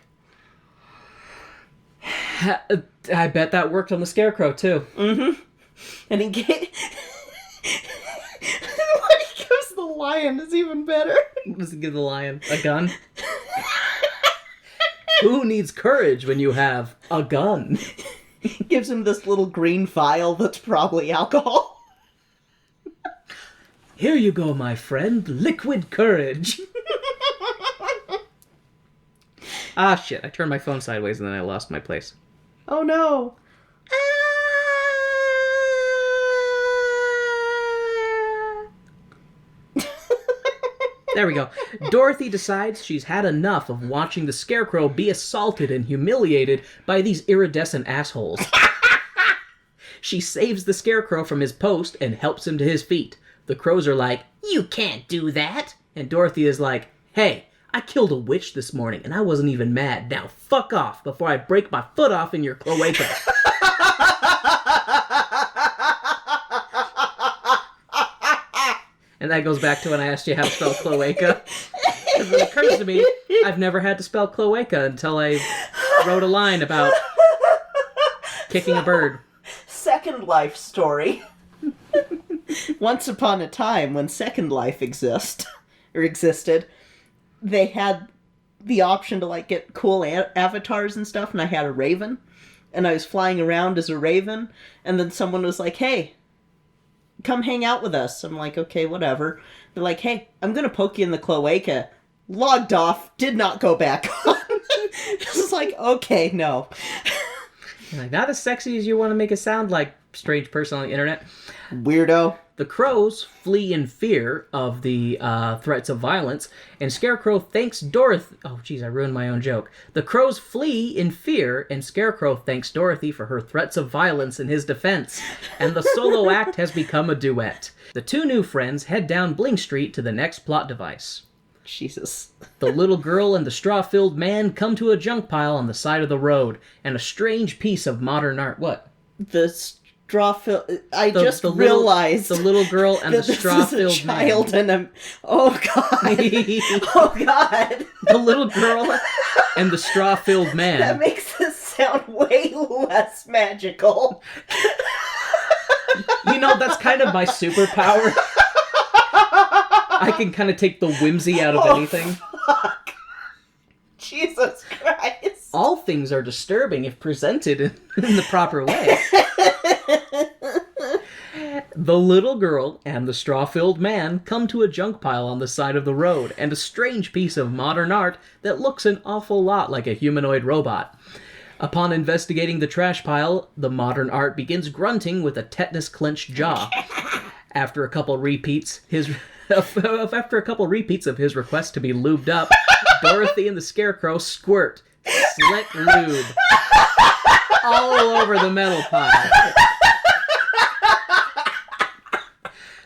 I bet that worked on the Scarecrow, too. Mm-hmm. And he gave... what he gives the lion is even better. Does he give the lion a gun? Who needs courage when you have a gun? Gives him this little green vial that's probably alcohol. Here you go, my friend. Liquid courage. Ah, shit. I turned my phone sideways and then I lost my place. Oh, no. There we go. Dorothy decides she's had enough of watching the Scarecrow be assaulted and humiliated by these iridescent assholes. She saves the Scarecrow from his post and helps him to his feet. The crows are like, you can't do that. And Dorothy is like, hey, I killed a witch this morning and I wasn't even mad. Now fuck off before I break my foot off in your cloaca. And that goes back to when I asked you how to spell cloaca. Because it occurs to me, I've never had to spell cloaca until I wrote a line about kicking a bird. Second Life story. Once upon a time, when Second Life existed, they had the option to like get cool avatars and stuff, and I had a raven, and I was flying around as a raven, and then someone was like, hey, come hang out with us. I'm like, okay, whatever. They're like, hey, I'm gonna poke you in the cloaca. Logged off, did not go back on. Just like, okay, no. Like, not as sexy as you want to make it sound, like strange person on the internet. Weirdo. The crows flee in fear of the threats of violence, and Scarecrow thanks Dorothy... Oh, jeez, I ruined my own joke. The crows flee in fear, and Scarecrow thanks Dorothy for her threats of violence in his defense, and the solo act has become a duet. The two new friends head down Bling Street to the next plot device. Jesus. The little girl and the straw-filled man come to a junk pile on the side of the road, and a strange piece of modern art... What? I just realized the little girl and the straw-filled child man. And oh god, oh god, the little girl and the straw-filled man. That makes this sound way less magical. You know, that's kind of my superpower. I can kind of take the whimsy out of anything. Fuck. Jesus Christ. All things are disturbing if presented in the proper way. The little girl and the straw-filled man come to a junk pile on the side of the road, and a strange piece of modern art that looks an awful lot like a humanoid robot. Upon investigating the trash pile, the modern art begins grunting with a tetanus-clenched jaw. After a couple repeats of his request to be lubed up, Dorothy and the Scarecrow squirt slick lube all over the metal pile.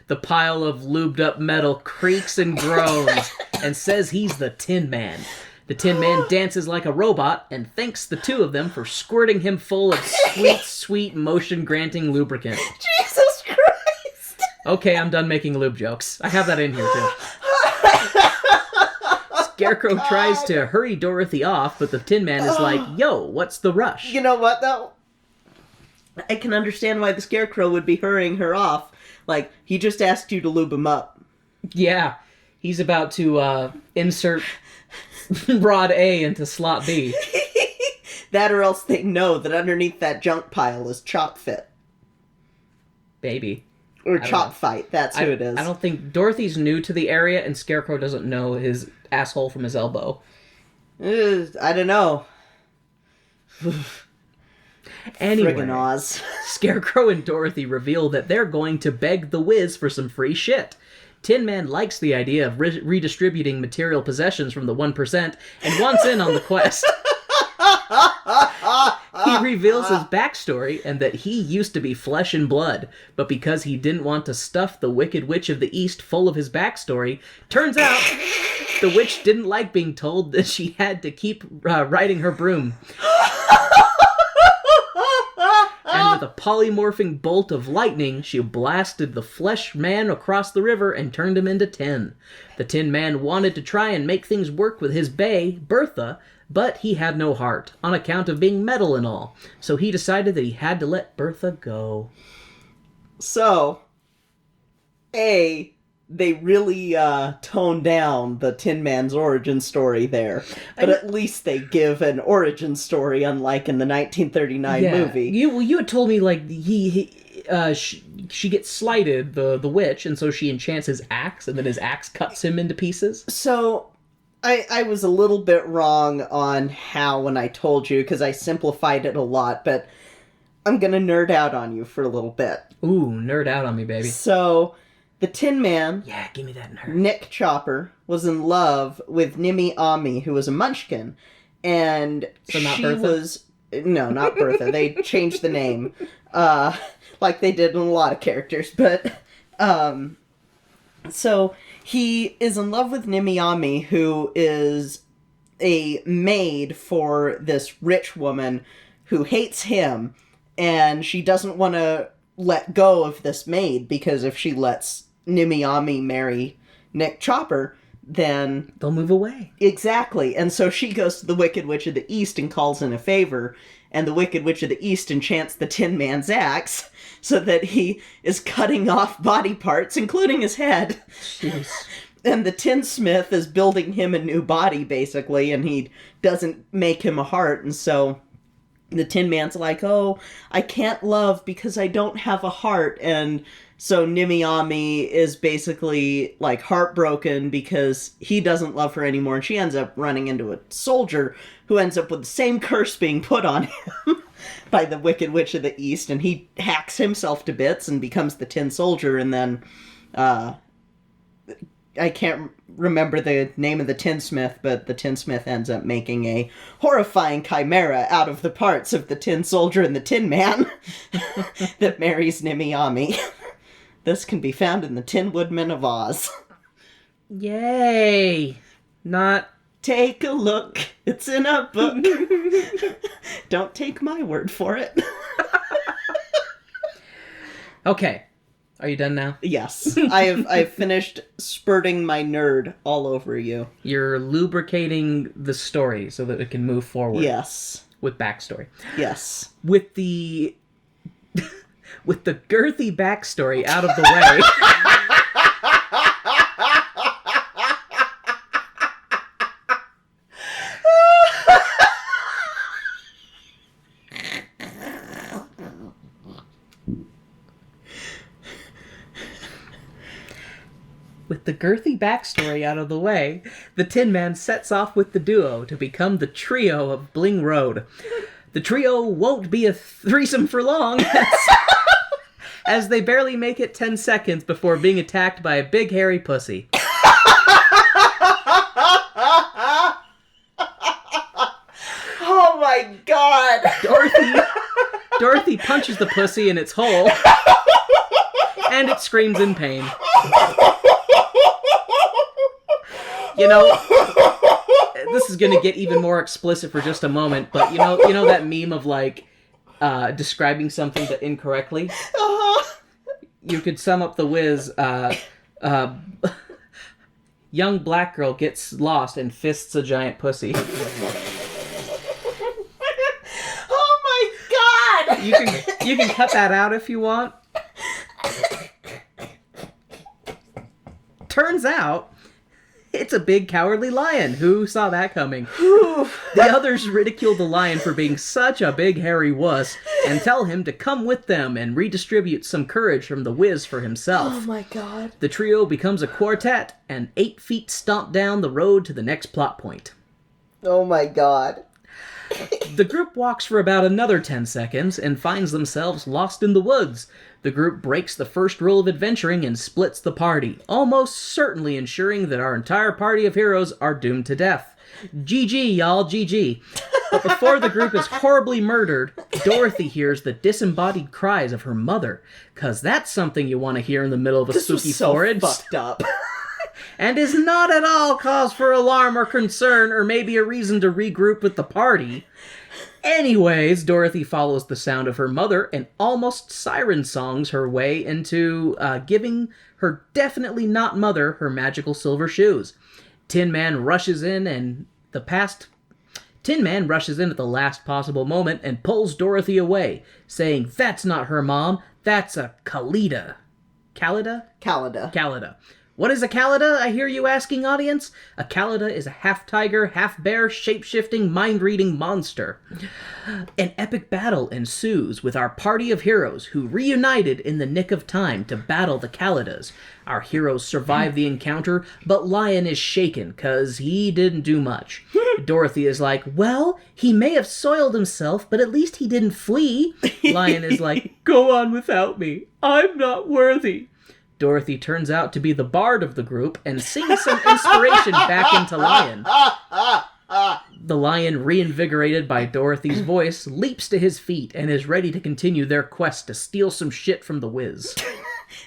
The pile of lubed up metal creaks and groans and says he's the Tin Man. The Tin Man dances like a robot and thanks the two of them for squirting him full of sweet, sweet motion-granting lubricant. Jesus Christ! Okay, I'm done making lube jokes. I have that in here, too. Scarecrow tries to hurry Dorothy off, but the Tin Man is like, yo, what's the rush? You know what, though? I can understand why the Scarecrow would be hurrying her off. Like, he just asked you to lube him up. Yeah, he's about to insert rod A into slot B. That or else they know that underneath that junk pile is Chop Fit. Baby. Or Chop Fight, that's who it is. I don't think... Dorothy's new to the area, and Scarecrow doesn't know his asshole from his elbow. I don't know. Anyway, Friggin' Oz. Scarecrow and Dorothy reveal that they're going to beg the Wiz for some free shit. Tin Man likes the idea of redistributing material possessions from the 1% and wants in on the quest. He reveals his backstory and that he used to be flesh and blood, but because he didn't want to stuff the Wicked Witch of the East full of his backstory, turns out the witch didn't like being told that she had to keep riding her broom. And with a polymorphing bolt of lightning, she blasted the flesh man across the river and turned him into tin. The Tin Man wanted to try and make things work with his bae, Bertha, but he had no heart, on account of being metal and all. So he decided that he had to let Bertha go. So, they really toned down the Tin Man's origin story there. But at least they give an origin story, unlike in the 1939 movie. You had told me, like, she gets slighted, the witch, and so she enchants his axe, and then his axe cuts him into pieces. So, I was a little bit wrong on how when I told you, because I simplified it a lot, but I'm gonna nerd out on you for a little bit. Ooh, nerd out on me, baby. So, the Tin Man, yeah, give me that nerd. Nick Chopper, was in love with Nimi Ami, who was a munchkin, and so not she Bertha? was... No, not Bertha. They changed the name, like they did in a lot of characters, but, so, he is in love with Nimi Ami, who is a maid for this rich woman who hates him, and she doesn't want to let go of this maid, because if she lets Nimi Ami marry Nick Chopper, then... they'll move away. Exactly. And so she goes to the Wicked Witch of the East and calls in a favor, and the Wicked Witch of the East enchants the Tin Man's axe so that he is cutting off body parts, including his head. Jeez. And the tinsmith is building him a new body, basically, and he doesn't make him a heart, and so the Tin Man's like, oh, I can't love because I don't have a heart, and so Nimi Ami is basically, like, heartbroken because he doesn't love her anymore, and she ends up running into a soldier who ends up with the same curse being put on him by the Wicked Witch of the East, and he hacks himself to bits and becomes the Tin Soldier, and then, I can't remember the name of the tinsmith, but the tinsmith ends up making a horrifying chimera out of the parts of the Tin Soldier and the Tin Man that marries Nimi Ami. This can be found in the Tin Woodman of Oz. Yay! Not... Take a look. It's in a book. Don't take my word for it. Okay. Are you done now? Yes. I've finished spurting my nerd all over you. You're lubricating the story so that it can move forward. Yes. With backstory. Yes. With the girthy backstory out of the way. With the girthy backstory out of the way, the Tin Man sets off with the duo to become the trio of Bling Road. The trio won't be a threesome for long, as they barely make it 10 seconds before being attacked by a big hairy pussy. Oh my god! Dorothy punches the pussy in its hole, and it screams in pain. You know, this is gonna get even more explicit for just a moment, but you know that meme of, like, describing something but incorrectly? You could sum up the whiz, young black girl gets lost and fists a giant pussy. Oh my god! You can cut that out if you want. Turns out, it's a big cowardly lion. Who saw that coming? The others ridicule the lion for being such a big hairy wuss and tell him to come with them and redistribute some courage from the whiz for himself. Oh my god. The trio becomes a quartet and 8 feet stomp down the road to the next plot point. Oh my god. The group walks for about another 10 seconds and finds themselves lost in the woods. The group breaks the first rule of adventuring and splits the party, almost certainly ensuring that our entire party of heroes are doomed to death. GG, y'all, GG. But before the group is horribly murdered, Dorothy hears the disembodied cries of her mother, 'cause that's something you want to hear in the middle of a spooky forest. Fucked up. And is not at all cause for alarm or concern, or maybe a reason to regroup with the party. Anyways, Dorothy follows the sound of her mother and almost siren songs her way into giving her definitely not mother her magical silver shoes. Tin Man rushes in at the last possible moment and pulls Dorothy away, saying, "That's not her mom, that's a Khalida." Khalida? Khalida. What is a Khalida, I hear you asking, audience? A Khalida is a half-tiger, half-bear, shape-shifting, mind-reading monster. An epic battle ensues with our party of heroes who reunited in the nick of time to battle the Khalidas. Our heroes survive the encounter, but Lion is shaken, 'cause he didn't do much. Dorothy is like, well, he may have soiled himself, but at least he didn't flee. Lion is like, go on without me. I'm not worthy. Dorothy turns out to be the bard of the group and sings some inspiration back into Lion. The lion, reinvigorated by Dorothy's voice, leaps to his feet and is ready to continue their quest to steal some shit from the Wiz.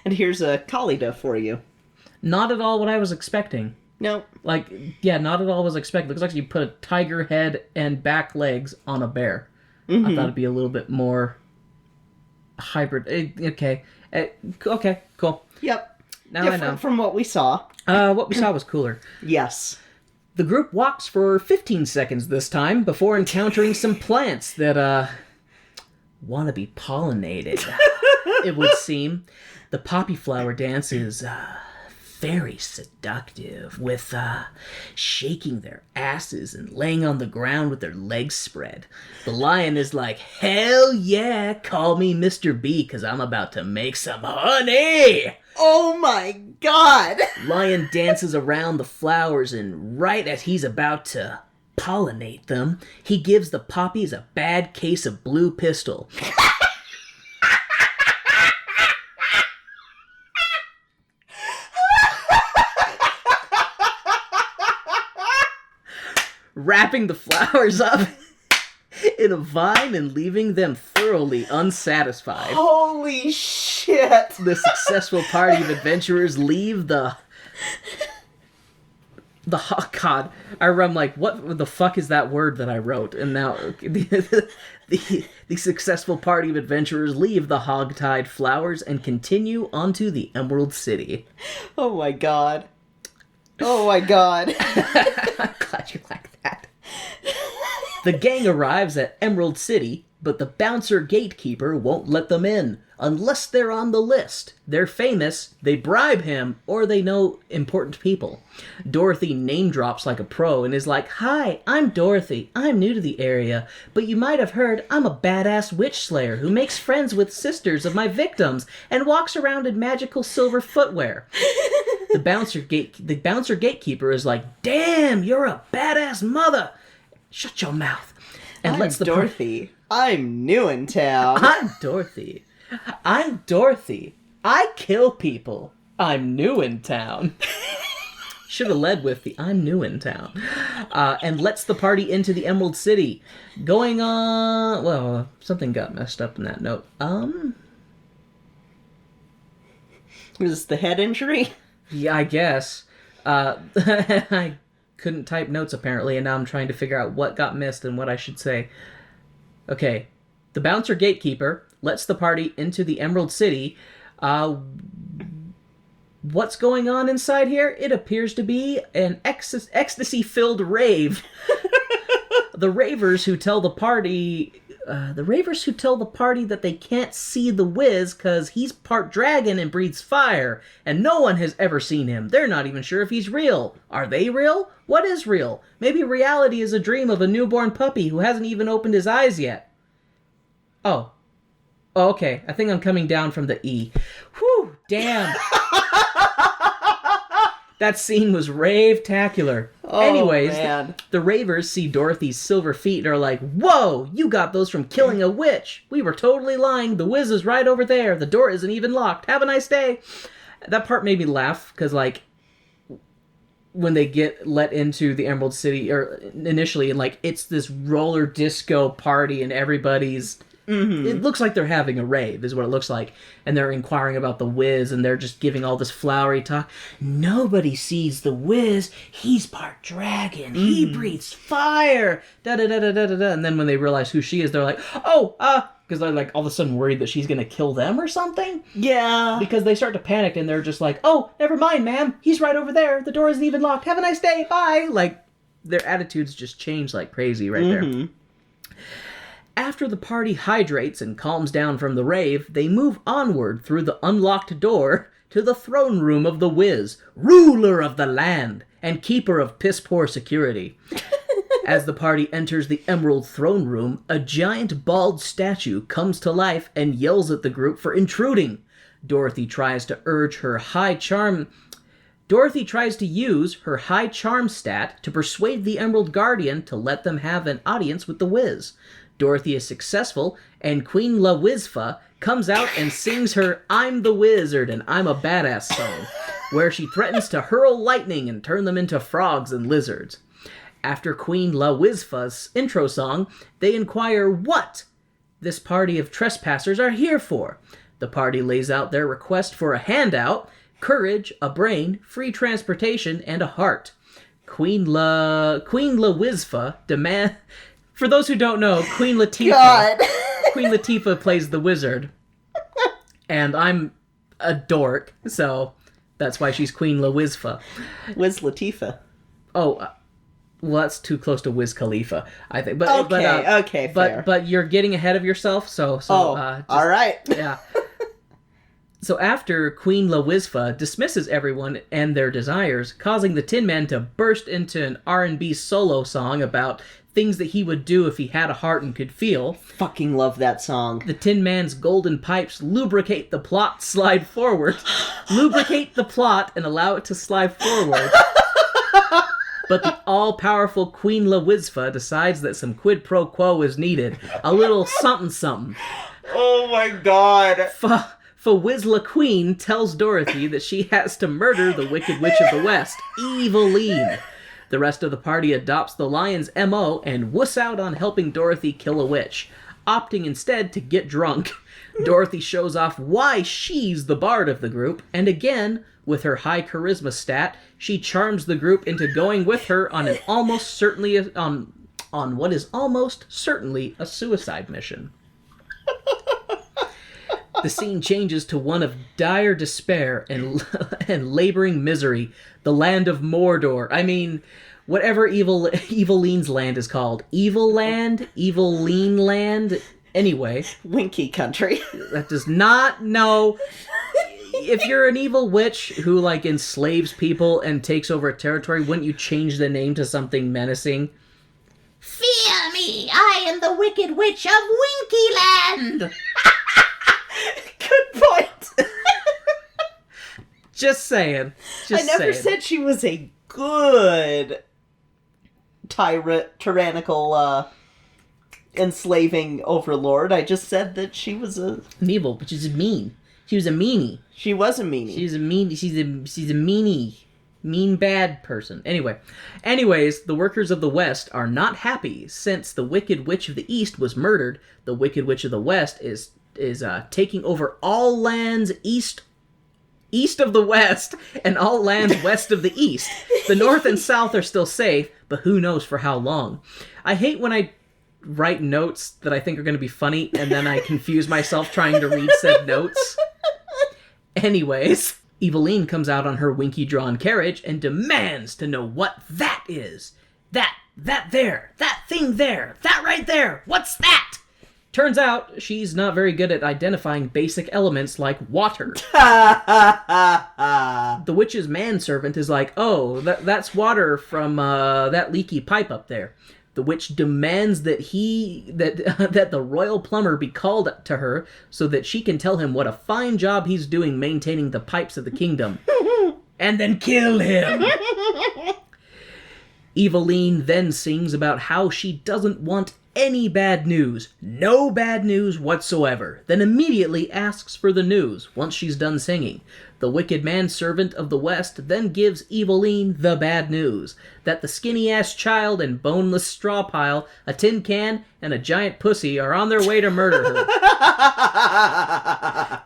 And here's a Khalida for you. Not at all what I was expecting. No. Not at all was expected. Looks like you put a tiger head and back legs on a bear. I thought it'd be a little bit more hybrid. Okay, cool. Yep. Now Different I know. from what we saw. What we saw was cooler. Yes. The group walks for 15 seconds this time before encountering some plants that, want to be pollinated, it would seem. The poppy flower dance is, very seductive, with, shaking their asses and laying on the ground with their legs spread. The lion is like, hell yeah, call me Mr. B, 'cause I'm about to make some honey! Oh my god! Lion dances around the flowers, and right as he's about to pollinate them, he gives the poppies a bad case of blue pistol. Wrapping the flowers up in a vine and leaving them thoroughly unsatisfied. Holy shit! The successful party of adventurers leave the oh god, I'm like, what the fuck is that word that I wrote? And now the successful party of adventurers leave the hog-tied flowers and continue onto the Emerald City. Oh my god. Oh my god. I'm glad you like that. The gang arrives at Emerald City, but the bouncer gatekeeper won't let them in unless they're on the list. They're famous, they bribe him, or they know important people. Dorothy name drops like a pro and is like, hi, I'm Dorothy. I'm new to the area, but you might have heard I'm a badass witch slayer who makes friends with sisters of my victims and walks around in magical silver footwear. The bouncer gatekeeper is like, damn, you're a badass mother. Shut your mouth. And I'm Dorothy. I'm new in town. I'm Dorothy. I'm Dorothy. I kill people. I'm new in town. Should have led with the I'm new in town. And lets the party into the Emerald City. Going on... Well, something got messed up in that note. Was this the head injury? Yeah, I guess. I couldn't type notes apparently, and now I'm trying to figure out what got missed and what I should say. Okay. The bouncer gatekeeper lets the party into the Emerald City. What's going on inside here? It appears to be an ecstasy-filled rave. The ravers who tell the party that they can't see the Wiz because he's part dragon and breathes fire, and no one has ever seen him. They're not even sure if he's real. Are they real? What is real? Maybe reality is a dream of a newborn puppy who hasn't even opened his eyes yet. Oh, okay. I think I'm coming down from the E. Whew, damn. That scene was rave-tacular. Anyways, man. the Ravers see Dorothy's silver feet and are like, "Whoa, you got those from killing a witch. We were totally lying. The Wiz is right over there. The door isn't even locked. Have a nice day." That part made me laugh, because, like, when they get let into the Emerald City, or initially, and, like, it's this roller disco party, and everybody's... It looks like they're having a rave, is what it looks like. And they're inquiring about the Wiz, and they're just giving all this flowery talk. Nobody sees the Wiz. He's part dragon. He breathes fire. Da-da-da-da-da-da. And then when they realize who she is, they're like, because they're, like, all of a sudden worried that she's going to kill them or something. Yeah. Because they start to panic, and they're just like, "Oh, never mind, ma'am. He's right over there. The door isn't even locked. Have a nice day. Bye." Like, their attitudes just change like crazy right there. After the party hydrates and calms down from the rave, they move onward through the unlocked door to the throne room of the Wiz, ruler of the land and keeper of piss-poor security. As the party enters the Emerald Throne Room, a giant bald statue comes to life and yells at the group for intruding. Dorothy tries to use her high charm stat to persuade the Emerald Guardian to let them have an audience with the Wiz. Dorothy is successful, and Queen La Wizfa comes out and sings her "I'm the Wizard and I'm a Badass" song, where she threatens to hurl lightning and turn them into frogs and lizards. After Queen La Wizfa's intro song, they inquire what this party of trespassers are here for. The party lays out their request for a handout, courage, a brain, free transportation, and a heart. Queen La Wizfa demand... For those who don't know, Queen Latifah plays the wizard. And I'm a dork, so that's why she's Queen La Wizfa. Wiz Latifah. Oh, well, that's too close to Wiz Khalifa, I think. Okay, fair. But you're getting ahead of yourself, so all right. Yeah. So after Queen La Wizfa dismisses everyone and their desires, causing the Tin Man to burst into an R&B solo song about things that he would do if he had a heart and could feel. Fucking love that song. The Tin Man's golden pipes lubricate the plot, slide forward. Lubricate the plot and allow it to slide forward. But the all-powerful Queen La Wizfa decides that some quid pro quo is needed. A little something-something. Oh my god. Wizla Queen tells Dorothy that she has to murder the Wicked Witch of the West, Eveline. The rest of the party adopts the lion's MO and wuss out on helping Dorothy kill a witch, opting instead to get drunk. Dorothy shows off why she's the bard of the group, and again, with her high charisma stat, she charms the group into going with her on an on what is almost certainly a suicide mission. The scene changes to one of dire despair and laboring misery. The land of Mordor. I mean, whatever Eviline's land is called. Evil Land? Eviline Land? Anyway. Winky country. That does not know. If you're an evil witch who, like, enslaves people and takes over a territory, wouldn't you change the name to something menacing? Fear me, I am the Wicked Witch of Winkyland! Good point. Just saying. I never said she was a good tyrannical, enslaving overlord. I just said that she was an evil, but she's mean. She was a meanie. She was a meanie. She's a meanie. Mean bad person. Anyways, the workers of the West are not happy since the Wicked Witch of the East was murdered. The Wicked Witch of the West is taking over all lands east of the West and all lands west of the East. The North and South are still safe, but who knows for how long. I hate when I write notes that I think are going to be funny and then I confuse myself trying to read said notes. Anyways, Eveline comes out on her winky-drawn carriage and demands to know what that is. That thing there, that right there, what's that? Turns out, she's not very good at identifying basic elements like water. The witch's manservant is like, "Oh, that's water from that leaky pipe up there." The witch demands that the royal plumber be called to her so that she can tell him what a fine job he's doing maintaining the pipes of the kingdom. And then kill him! Eveline then sings about how she doesn't want any bad news, no bad news whatsoever, then immediately asks for the news once she's done singing. The wicked manservant of the West then gives Eveline the bad news, that the skinny-ass child and boneless straw pile, a tin can, and a giant pussy are on their way to murder her.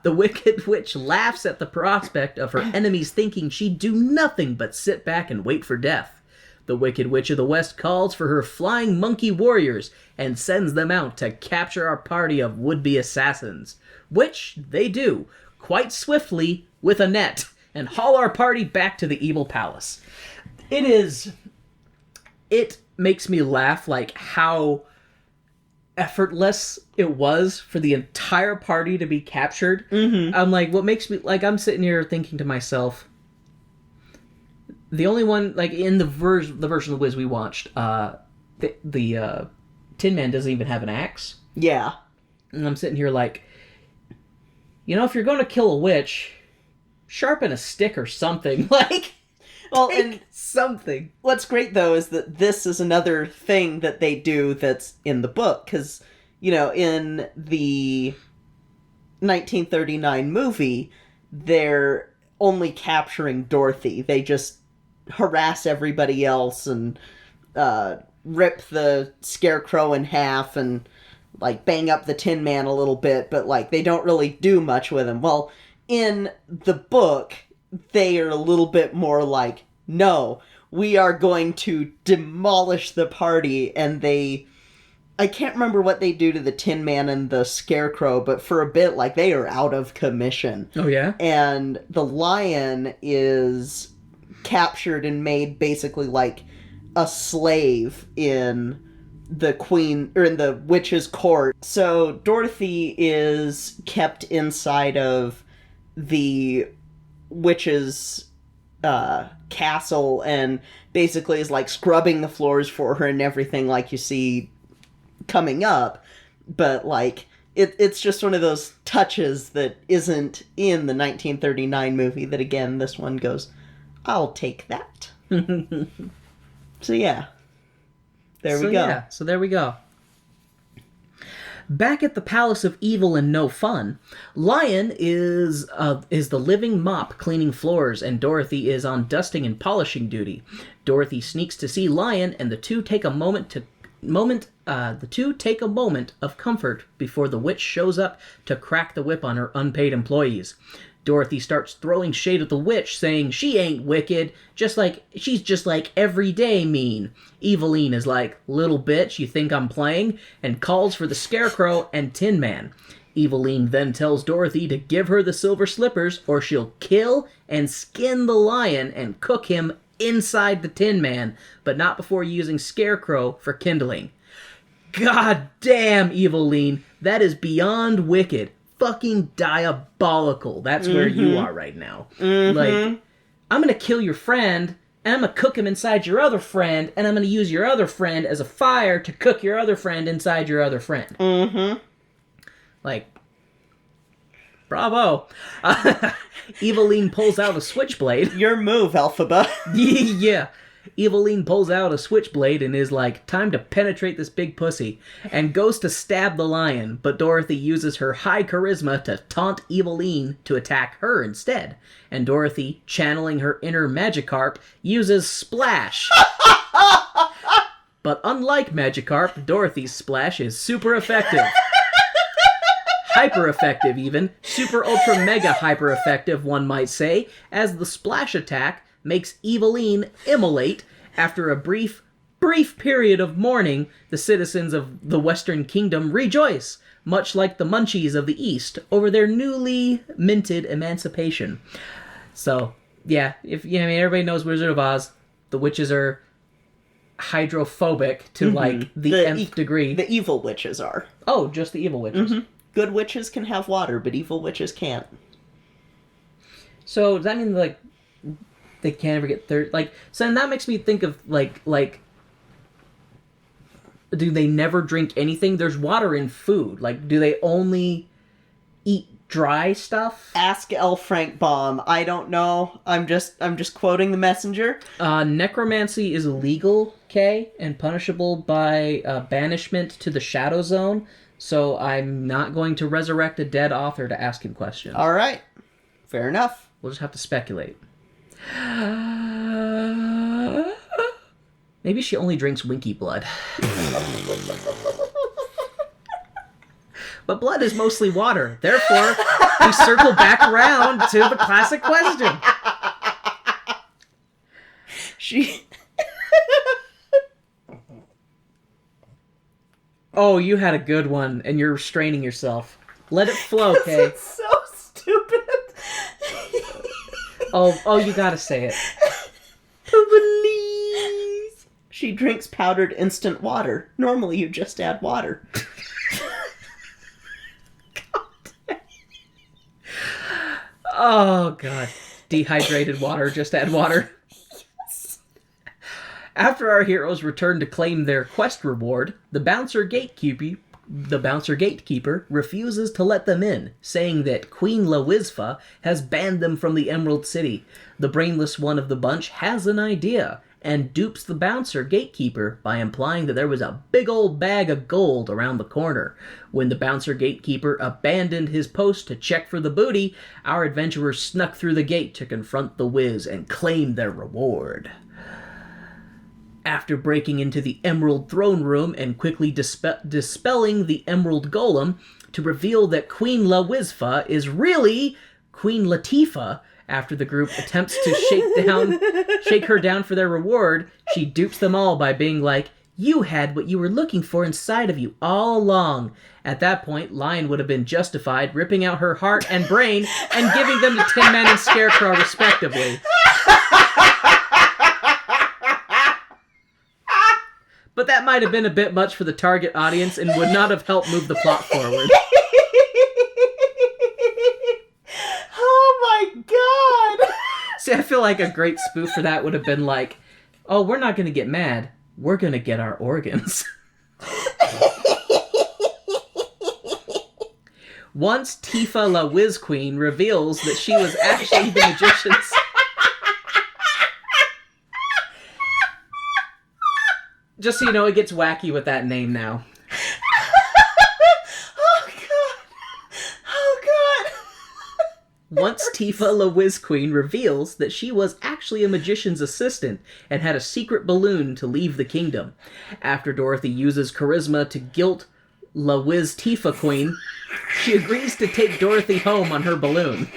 The wicked witch laughs at the prospect of her enemies thinking she'd do nothing but sit back and wait for death. The Wicked Witch of the West calls for her flying monkey warriors and sends them out to capture our party of would-be assassins, which they do, quite swiftly with a net, and haul our party back to the evil palace. It makes me laugh, like, how effortless it was for the entire party to be captured. Mm-hmm. I'm like, what makes me, like, I'm sitting here thinking to myself, the only one, like, in the version of the Wiz we watched, the Tin Man doesn't even have an axe. Yeah. And I'm sitting here like, you know, if you're going to kill a witch, sharpen a stick or something. Like, well, and something. What's great, though, is that this is another thing that they do that's in the book. Because, you know, in the 1939 movie, they're only capturing Dorothy. They just harass everybody else and rip the Scarecrow in half and, like, bang up the Tin Man a little bit, but, like, they don't really do much with him. Well, in the book, they are a little bit more like, no, we are going to demolish the party, and I can't remember what they do to the Tin Man and the Scarecrow, but for a bit, like, they are out of commission. Oh, yeah? And the lion is captured and made basically like a slave in the queen, or in the witch's court. So Dorothy is kept inside of the witch's castle and basically is like scrubbing the floors for her and everything, like you see coming up. But like it's just one of those touches that isn't in the 1939 movie that, again, this one goes, I'll take that. So yeah. There we go. Yeah, so there we go. Back at the Palace of Evil and No Fun, Lion is the living mop cleaning floors, and Dorothy is on dusting and polishing duty. Dorothy sneaks to see Lion, and the two take a moment of comfort before the witch shows up to crack the whip on her unpaid employees. Dorothy starts throwing shade at the witch, saying she ain't wicked, she's just like everyday mean. Eveline is like, little bitch, you think I'm playing? And calls for the Scarecrow and Tin Man. Eveline then tells Dorothy to give her the silver slippers or she'll kill and skin the lion and cook him inside the Tin Man, but not before using Scarecrow for kindling. God damn, Eveline, that is beyond wicked. Fucking diabolical. That's where you are right now. Like, I'm gonna kill your friend, and I'm gonna cook him inside your other friend, and I'm gonna use your other friend as a fire to cook your other friend inside your other friend. Like, bravo. Eveline pulls out a switchblade. Your move, Elphaba. Yeah. Eveline pulls out a switchblade and is like, time to penetrate this big pussy, and goes to stab the lion, but Dorothy uses her high charisma to taunt Eveline to attack her instead, and Dorothy, channeling her inner Magikarp, uses Splash. But unlike Magikarp, Dorothy's Splash is super effective. Hyper effective even, super ultra mega hyper effective, one might say, as the Splash attack makes Eveline immolate. After a brief period of mourning, the citizens of the Western Kingdom rejoice, much like the Munchies of the East, over their newly minted emancipation. So, yeah, everybody knows Wizard of Oz. The witches are hydrophobic to, like, the nth degree. The evil witches are. Oh, just the evil witches. Good witches can have water, but evil witches can't. So, does that mean, like, they can't ever get thirsty? Like, so then that makes me think of, like, do they never drink anything? There's water in food. Like, do they only eat dry stuff. Ask L. Frank Baum. I don't know. I'm just quoting the messenger. Necromancy is illegal, Kay, and punishable by banishment to the Shadow Zone. So I'm not going to resurrect a dead author to ask him questions. All right. Fair enough. We'll just have to speculate. Maybe she only drinks winky blood. But blood is mostly water. Therefore, we circle back around to the classic question. She... Oh, you had a good one, and you're restraining yourself. Let it flow, Kay. It's so stupid. Oh, you gotta say it. Please. She drinks powdered instant water. Normally, you just add water. Oh, God. Dehydrated water, just add water. After our heroes return to claim their quest reward, the bouncer gatekeeper refuses to let them in, saying that Queen Lawizfa has banned them from the Emerald City. The brainless one of the bunch has an idea, and dupes the bouncer gatekeeper by implying that there was a big old bag of gold around the corner. When the bouncer gatekeeper abandoned his post to check for the booty, our adventurers snuck through the gate to confront the Wiz and claim their reward. After breaking into the Emerald Throne Room and quickly dispelling the Emerald Golem to reveal that Queen Lawizfa is really Queen Latifah, after the group attempts to shake her down for their reward, she dupes them all by being like, "You had what you were looking for inside of you all along." At that point, Lion would have been justified ripping out her heart and brain and giving them to Tin Man and Scarecrow respectively. But that might have been a bit much for the target audience and would not have helped move the plot forward. Oh my god! See, I feel like a great spoof for that would have been like, oh, we're not going to get mad. We're going to get our organs. Once Tifa La Wiz Queen reveals that she was actually the magician's... Just so you know, it gets wacky with that name now. Once Tifa La Wiz Queen reveals that she was actually a magician's assistant and had a secret balloon to leave the kingdom. After Dorothy uses charisma to guilt La Wiz Tifa Queen, she agrees to take Dorothy home on her balloon.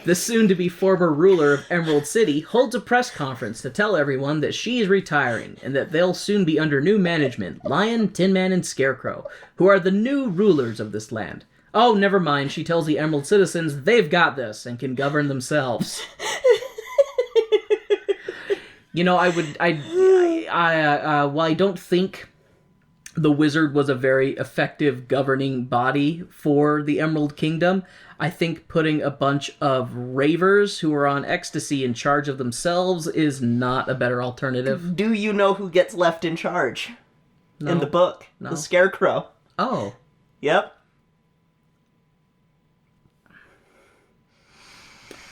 The soon-to-be former ruler of Emerald City holds a press conference to tell everyone that she is retiring and that they'll soon be under new management, Lion, Tin Man, and Scarecrow, who are the new rulers of this land. Oh, never mind, she tells the Emerald citizens they've got this and can govern themselves. You know, while I don't think the wizard was a very effective governing body for the Emerald Kingdom, I think putting a bunch of ravers who are on ecstasy in charge of themselves is not a better alternative. Do you know who gets left in charge? No. In the book? No. The Scarecrow. Oh. Yep.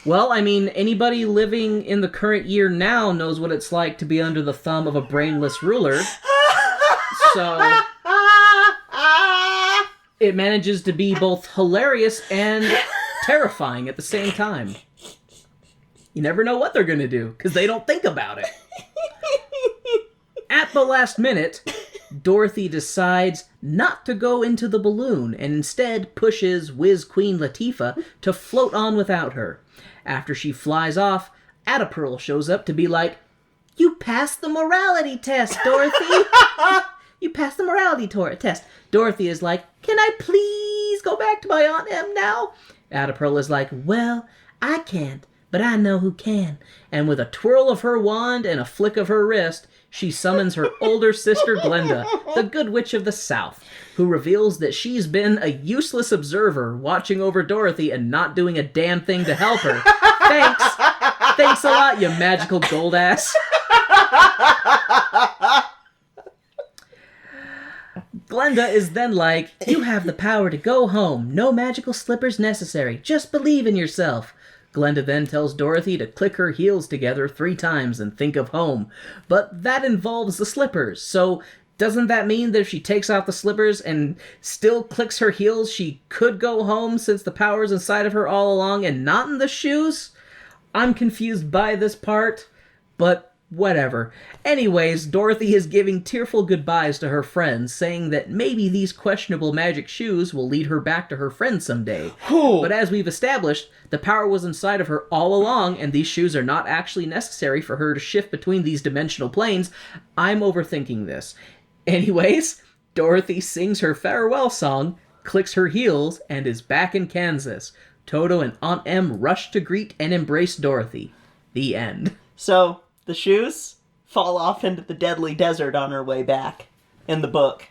Well, I mean, anybody living in the current year now knows what it's like to be under the thumb of a brainless ruler. So it manages to be both hilarious and terrifying at the same time. You never know what they're going to do, because they don't think about it. At the last minute, Dorothy decides not to go into the balloon and instead pushes Wiz Queen Latifah to float on without her. After she flies off, Atapearl shows up to be like, "You passed the morality test, Dorothy! You passed the morality test." Dorothy is like, "Can I please go back to my Aunt Em now?" Atapearl is like, "Well, I can't, but I know who can." And with a twirl of her wand and a flick of her wrist, she summons her older sister Glenda, the Good Witch of the South, who reveals that she's been a useless observer watching over Dorothy and not doing a damn thing to help her. Thanks. Thanks a lot, you magical gold ass. Glenda is then like, you have the power to go home. No magical slippers necessary. Just believe in yourself. Glenda then tells Dorothy to click her heels together 3 times and think of home. But that involves the slippers, so doesn't that mean that if she takes off the slippers and still clicks her heels, she could go home since the power's inside of her all along and not in the shoes? I'm confused by this part, but whatever. Anyways, Dorothy is giving tearful goodbyes to her friends, saying that maybe these questionable magic shoes will lead her back to her friends someday. But as we've established, the power was inside of her all along, and these shoes are not actually necessary for her to shift between these dimensional planes. I'm overthinking this. Anyways, Dorothy sings her farewell song, clicks her heels, and is back in Kansas. Toto and Aunt Em rush to greet and embrace Dorothy. The end. So, the shoes fall off into the deadly desert on her way back in the book.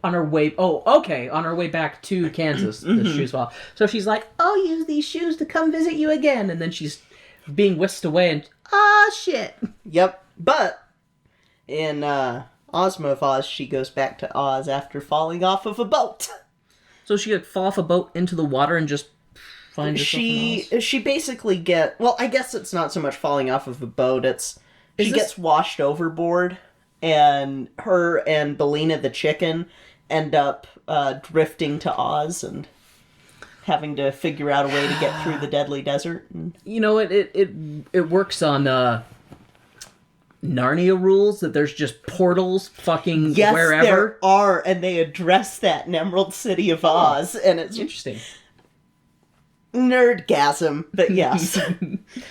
On her way... Oh, okay. On her way back to Kansas, the shoes fall off. So she's like, I'll use these shoes to come visit you again. And then she's being whisked away and... shit. Yep. But, in Ozma of Oz, she goes back to Oz after falling off of a boat. So she could fall off a boat into the water and just find herself in Oz? She basically well, I guess it's not so much falling off of a boat, she gets washed overboard, and her and Bellina the chicken end up drifting to Oz and having to figure out a way to get through the deadly desert. You know, it works on Narnia rules, that there's just portals fucking wherever. Yes, there are, and they address that in Emerald City of Oz, and it's interesting. Nerdgasm, but yes.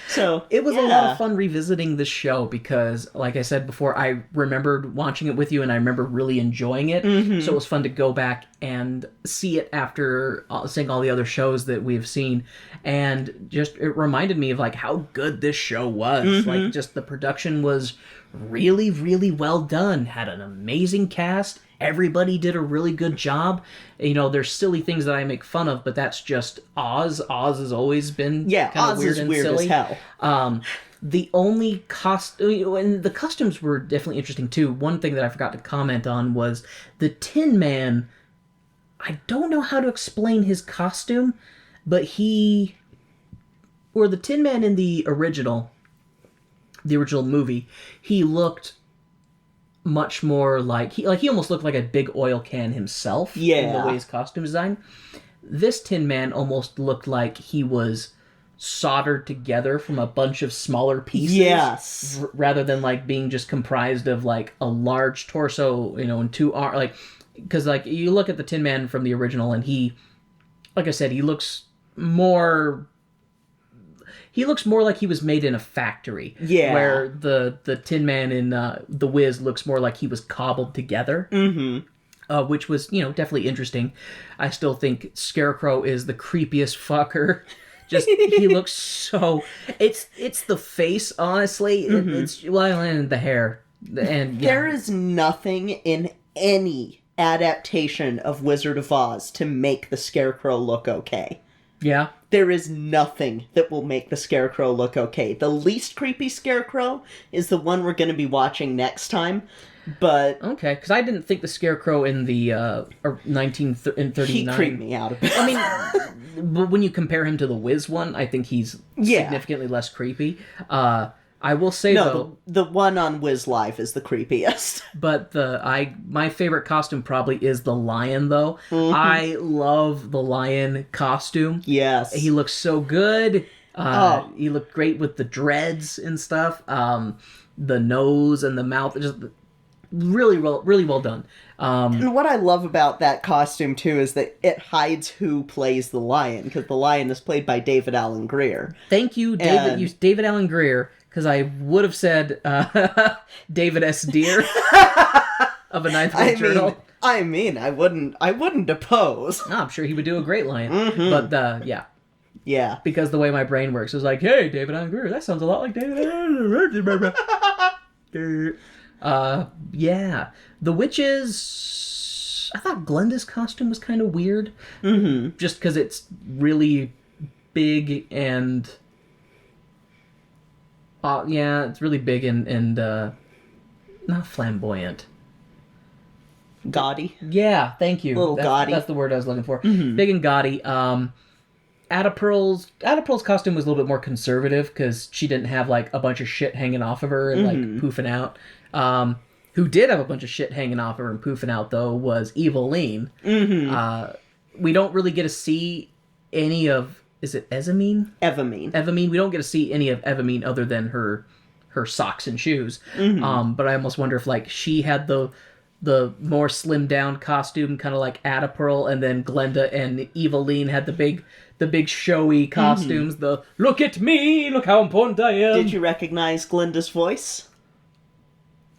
So it was a lot of fun revisiting this show because, like I said before, I remembered watching it with you and I remember really enjoying it. So it was fun to go back and see it after seeing all the other shows that we've seen, and just it reminded me of like how good this show was. Like just the production was really, really well done. Had an amazing cast. Everybody did a really good job. You know, there's silly things that I make fun of, but that's just Oz. Oz has always been kind of Oz weird is and weird silly. as hell. The only costume, and the costumes were definitely interesting too. One thing that I forgot to comment on was the Tin Man. I don't know how to explain his costume, but the Tin Man in the original movie, he looked much more like he almost looked like a big oil can himself in the way his costume design. This Tin Man almost looked like he was soldered together from a bunch of smaller pieces, rather than like being just comprised of like a large torso, you know, and 2 arms. Like, because like you look at the Tin Man from the original, and he, like I said, he looks more like he was made in a factory. Yeah. Where the Tin Man in The Wiz looks more like he was cobbled together. Which was, you know, definitely interesting. I still think Scarecrow is the creepiest fucker. Just, he looks so... It's the face, honestly. And the hair. And there is nothing in any adaptation of Wizard of Oz to make the Scarecrow look okay. Yeah. There is nothing that will make the Scarecrow look okay. The least creepy Scarecrow is the one we're going to be watching next time, but... Okay, because I didn't think the Scarecrow in the 1939... He creeped me out a bit. I mean, but when you compare him to the Wiz one, I think he's significantly less creepy. I will say, though... the one on Wiz Live is the creepiest. But my favorite costume probably is the lion, though. I love the lion costume. Yes. He looks so good. He looked great with the dreads and stuff. The nose and the mouth, just really well done. And what I love about that costume, too, is that it hides who plays the lion, because the lion is played by David Alan Grier. Thank you, David. David Alan Grier. Because I would have said David S. Deere of A Ninth Grade Journal. I wouldn't oppose. No, I'm sure he would do a great lion. But, yeah. Yeah. Because the way my brain works, it was like, hey, David Allen Greer, that sounds a lot like David Allen. Yeah. The witches... I thought Glenda's costume was kind of weird. Just because it's really big and... it's really big and not flamboyant. Gaudy. Yeah, thank you. Little gaudy. That's the word I was looking for. Big and gaudy. Ada Pearl's costume was a little bit more conservative because she didn't have like a bunch of shit hanging off of her and like poofing out. Who did have a bunch of shit hanging off her and poofing out though was Eveline. We don't really get to see any of. Is it Evamine? Evamine. We don't get to see any of Evamine other than her socks and shoes. But I almost wonder if like she had the more slimmed down costume, kind of like Ada Pearl, and then Glenda and Eveline had the big showy costumes. The look at me, look how important I am. Did you recognize Glenda's voice?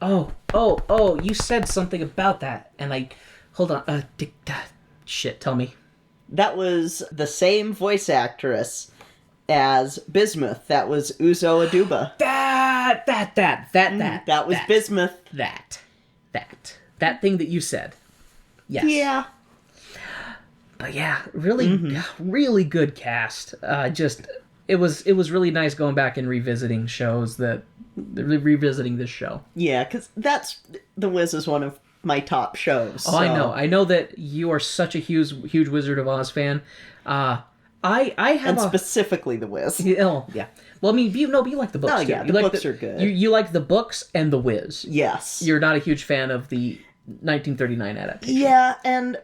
Oh! You said something about that, and I hold on. Shit, tell me. That was the same voice actress as Bismuth. That was Uzo Aduba. That was Bismuth. That thing that you said. Yes. Yeah. But yeah, really good cast. It was really nice going back and revisiting revisiting this show. Yeah, because The Wiz is one of my top shows. Oh, so. I know that you are such a huge Wizard of Oz fan. I have specifically The Wiz. Yeah. Well, I mean, you like the books. Oh, yeah, too. the books are good. You like the books and The Wiz. Yes. You're not a huge fan of the 1939 adaptation. Yeah, and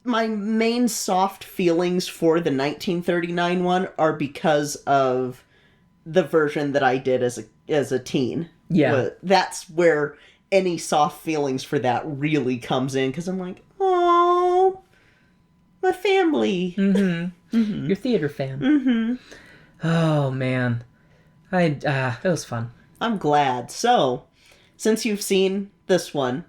my main soft feelings for the 1939 one are because of the version that I did as a teen. Yeah. That's where any soft feelings for that really comes in, because I'm like, oh, my family. Your theater fan. Oh, man. It was fun. I'm glad. So, since you've seen this one,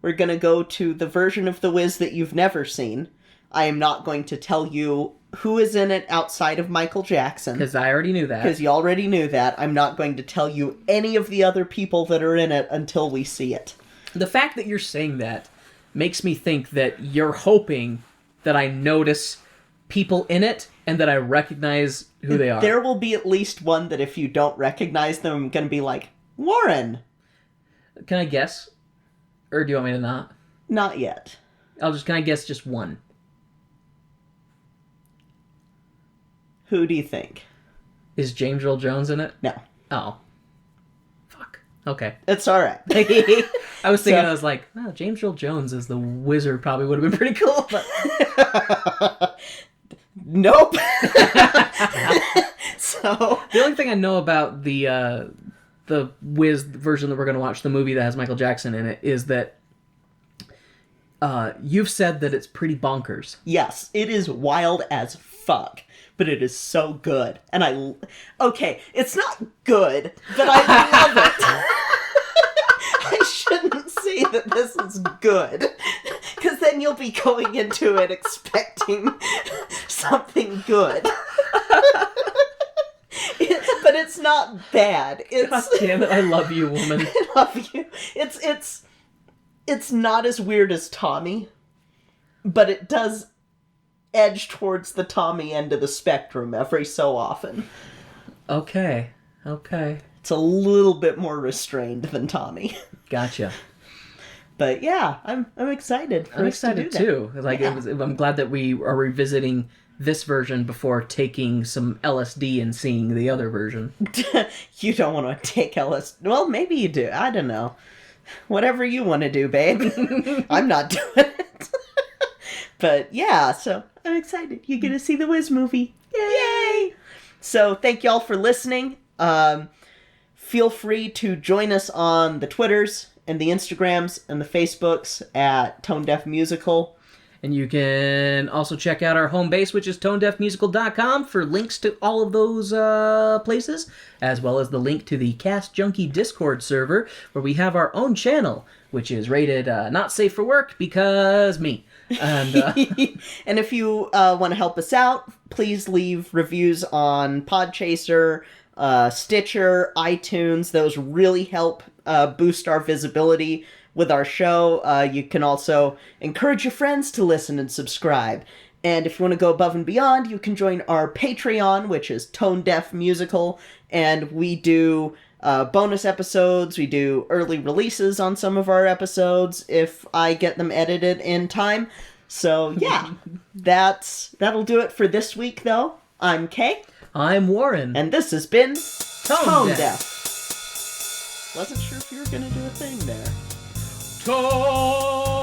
we're going to go to the version of The Wiz that you've never seen. I am not going to tell you who is in it outside of Michael Jackson. Because I already knew that. Because you already knew that. I'm not going to tell you any of the other people that are in it until we see it. The fact that you're saying that makes me think that you're hoping that I notice people in it and that I recognize who they are. There will be at least one that if you don't recognize them, I'm going to be like, Warren! Can I guess? Or do you want me to not? Not yet. Can I guess just one? Who do you think? Is James Earl Jones in it? No. Oh. Fuck. Okay. It's alright. I was thinking, I was like, oh, James Earl Jones as the wizard probably would have been pretty cool, but... Nope. So... The only thing I know about the Wiz version that we're going to watch, the movie that has Michael Jackson in it, is that you've said that it's pretty bonkers. Yes, it is wild as fuck. But it is so good. And okay, it's not good, but I love it. I shouldn't say that this is good, because then you'll be going into it expecting something good. But it's not bad. God damn it, I love you, woman. I love you. It's not as weird as Tommy, but it does edge towards the Tommy end of the spectrum every so often. Okay. It's a little bit more restrained than Tommy. Gotcha. But yeah, I'm excited. I'm excited too. Like I'm glad that we are revisiting this version before taking some LSD and seeing the other version. You don't want to take LSD. Well, maybe you do. I don't know. Whatever you want to do, babe. I'm not doing it. But yeah, so I'm excited. You're going to see the Wiz movie. Yay! So thank y'all for listening. Feel free to join us on the Twitters and the Instagrams and the Facebooks at Tone Deaf Musical. And you can also check out our home base, which is tonedeafmusical.com, for links to all of those places, as well as the link to the Cast Junkie Discord server, where we have our own channel, which is rated not safe for work because me. And and if you want to help us out, please leave reviews on Podchaser, Stitcher, iTunes. Those really help boost our visibility with our show. You can also encourage your friends to listen and subscribe. And if you want to go above and beyond, you can join our Patreon, which is Tone Deaf Musical, and we do bonus episodes. We do early releases on some of our episodes if I get them edited in time. So yeah, that'll do it for this week though. I'm Kay. I'm Warren. And this has been Tone Deaf. Wasn't sure if you were gonna do a thing there. Tone